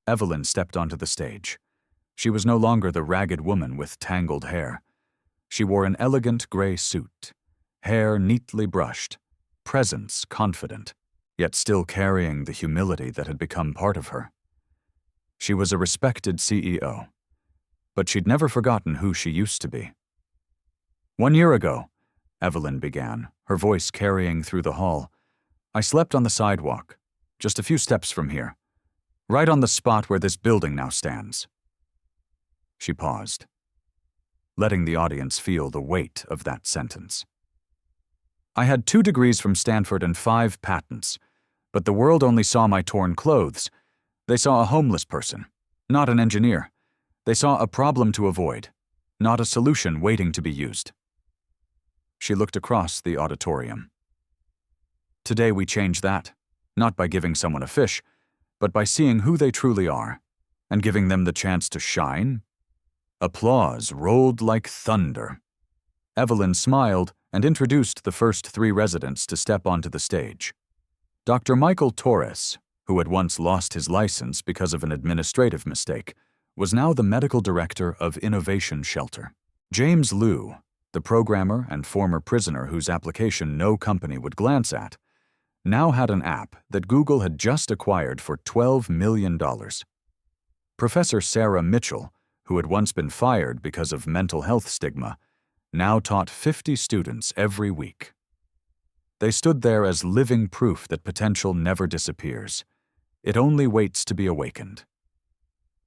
Evelyn stepped onto the stage. She was no longer the ragged woman with tangled hair. She wore an elegant gray suit, hair neatly brushed, presence confident, yet still carrying the humility that had become part of her. She was a respected CEO, but she'd never forgotten who she used to be. 1 year ago, Evelyn began, her voice carrying through the hall, I slept on the sidewalk, just a few steps from here, right on the spot where this building now stands. She paused, letting the audience feel the weight of that sentence. I had 2 degrees from Stanford and 5 patents, but the world only saw my torn clothes. They saw a homeless person, not an engineer. They saw a problem to avoid, not a solution waiting to be used. She looked across the auditorium. Today we change that, not by giving someone a fish, but by seeing who they truly are and giving them the chance to shine. Applause rolled like thunder. Evelyn smiled and introduced the first 3 residents to step onto the stage. Dr. Michael Torres, who had once lost his license because of an administrative mistake, was now the medical director of Innovation Shelter. James Liu, the programmer and former prisoner whose application no company would glance at, now had an app that Google had just acquired for $12 million. Professor Sarah Mitchell, who had once been fired because of mental health stigma, now taught 50 students every week. They stood there as living proof that potential never disappears. It only waits to be awakened.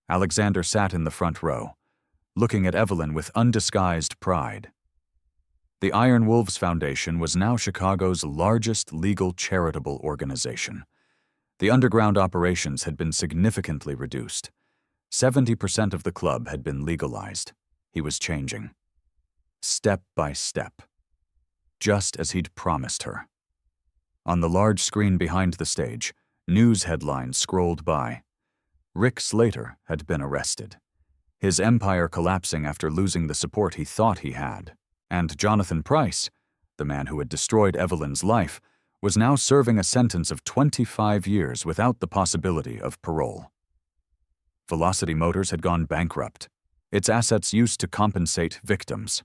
Alexander sat in the front row, looking at Evelyn with undisguised pride. The Iron Wolves Foundation was now Chicago's largest legal charitable organization. The underground operations had been significantly reduced. 70% of the club had been legalized. He was changing. Step by step. Just as he'd promised her. On the large screen behind the stage, news headlines scrolled by. Rick Slater had been arrested, his empire collapsing after losing the support he thought he had. And Jonathan Price, the man who had destroyed Evelyn's life, was now serving a sentence of 25 years without the possibility of parole. Velocity Motors had gone bankrupt, its assets used to compensate victims.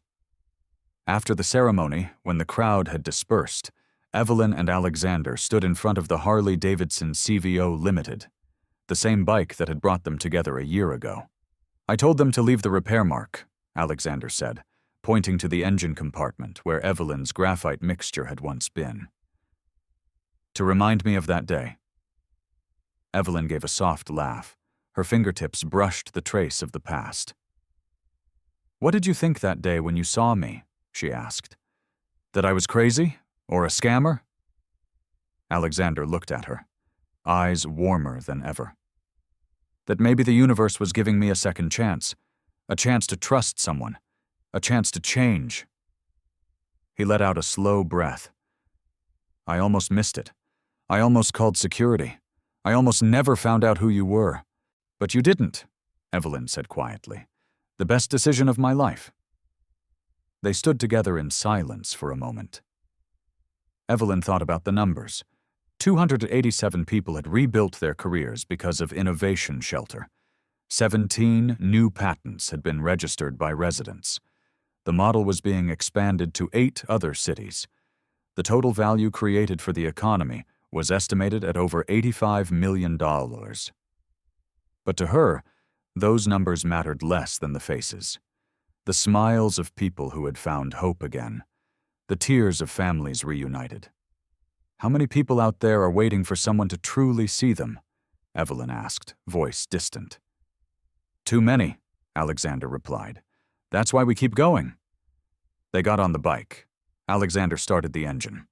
After the ceremony, when the crowd had dispersed, Evelyn and Alexander stood in front of the Harley-Davidson CVO Limited, the same bike that had brought them together a year ago. I told them to leave the repair mark, Alexander said, pointing to the engine compartment where Evelyn's graphite mixture had once been. To remind me of that day. Evelyn gave a soft laugh. Her fingertips brushed the trace of the past. What did you think that day when you saw me? She asked. That I was crazy? Or a scammer? Alexander looked at her, eyes warmer than ever. That maybe the universe was giving me a second chance, a chance to trust someone, a chance to change. He let out a slow breath. I almost missed it. I almost called security. I almost never found out who you were. But you didn't, Evelyn said quietly. The best decision of my life. They stood together in silence for a moment. Evelyn thought about the numbers. 287 people had rebuilt their careers because of Innovation Shelter. 17 new patents had been registered by residents. The model was being expanded to 8 other cities. The total value created for the economy was estimated at over $85 million. But to her, those numbers mattered less than the faces. The smiles of people who had found hope again. The tears of families reunited. How many people out there are waiting for someone to truly see them? Evelyn asked, voice distant. Too many, Alexander replied. That's why we keep going. They got on the bike. Alexander started the engine.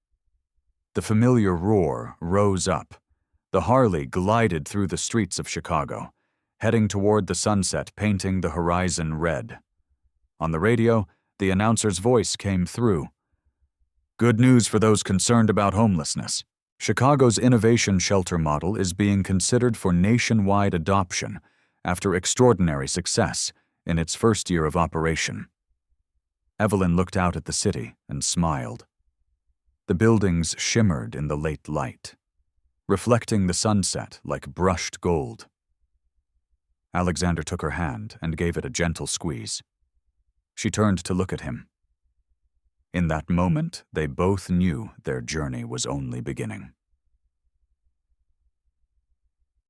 The familiar roar rose up. The Harley glided through the streets of Chicago, heading toward the sunset, painting the horizon red. On the radio, the announcer's voice came through. Good news for those concerned about homelessness. Chicago's Innovation Shelter model is being considered for nationwide adoption after extraordinary success in its first year of operation. Evelyn looked out at the city and smiled. The buildings shimmered in the late light, reflecting the sunset like brushed gold. Alexander took her hand and gave it a gentle squeeze. She turned to look at him. In that moment, they both knew their journey was only beginning.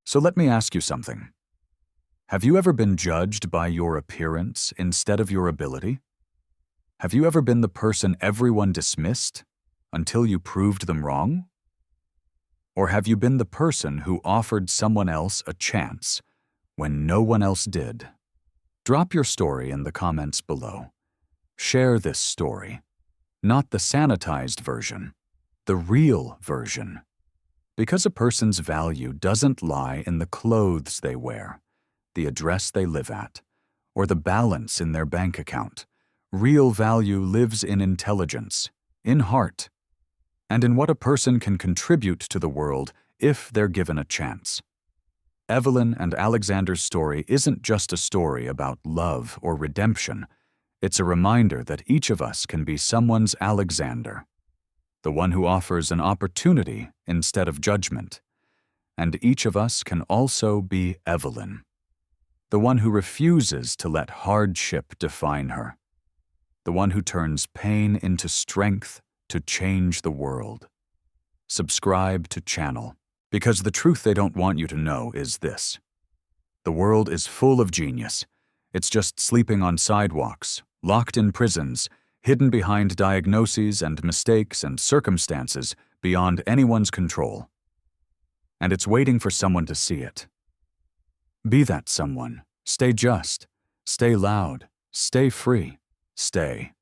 So let me ask you something. Have you ever been judged by your appearance instead of your ability? Have you ever been the person everyone dismissed until you proved them wrong? Or have you been the person who offered someone else a chance when no one else did? Drop your story in the comments below. Share this story, not the sanitized version, the real version. Because a person's value doesn't lie in the clothes they wear, the address they live at, or the balance in their bank account. Real value lives in intelligence, in heart, and in what a person can contribute to the world if they're given a chance. Evelyn and Alexander's story isn't just a story about love or redemption. It's a reminder that each of us can be someone's Alexander, the one who offers an opportunity instead of judgment. And each of us can also be Evelyn, the one who refuses to let hardship define her, the one who turns pain into strength to change the world. Subscribe to channel, because the truth they don't want you to know is this. The world is full of genius. It's just sleeping on sidewalks, locked in prisons, hidden behind diagnoses and mistakes and circumstances beyond anyone's control. And it's waiting for someone to see it. Be that someone. Stay just. Stay loud. Stay free. Stay.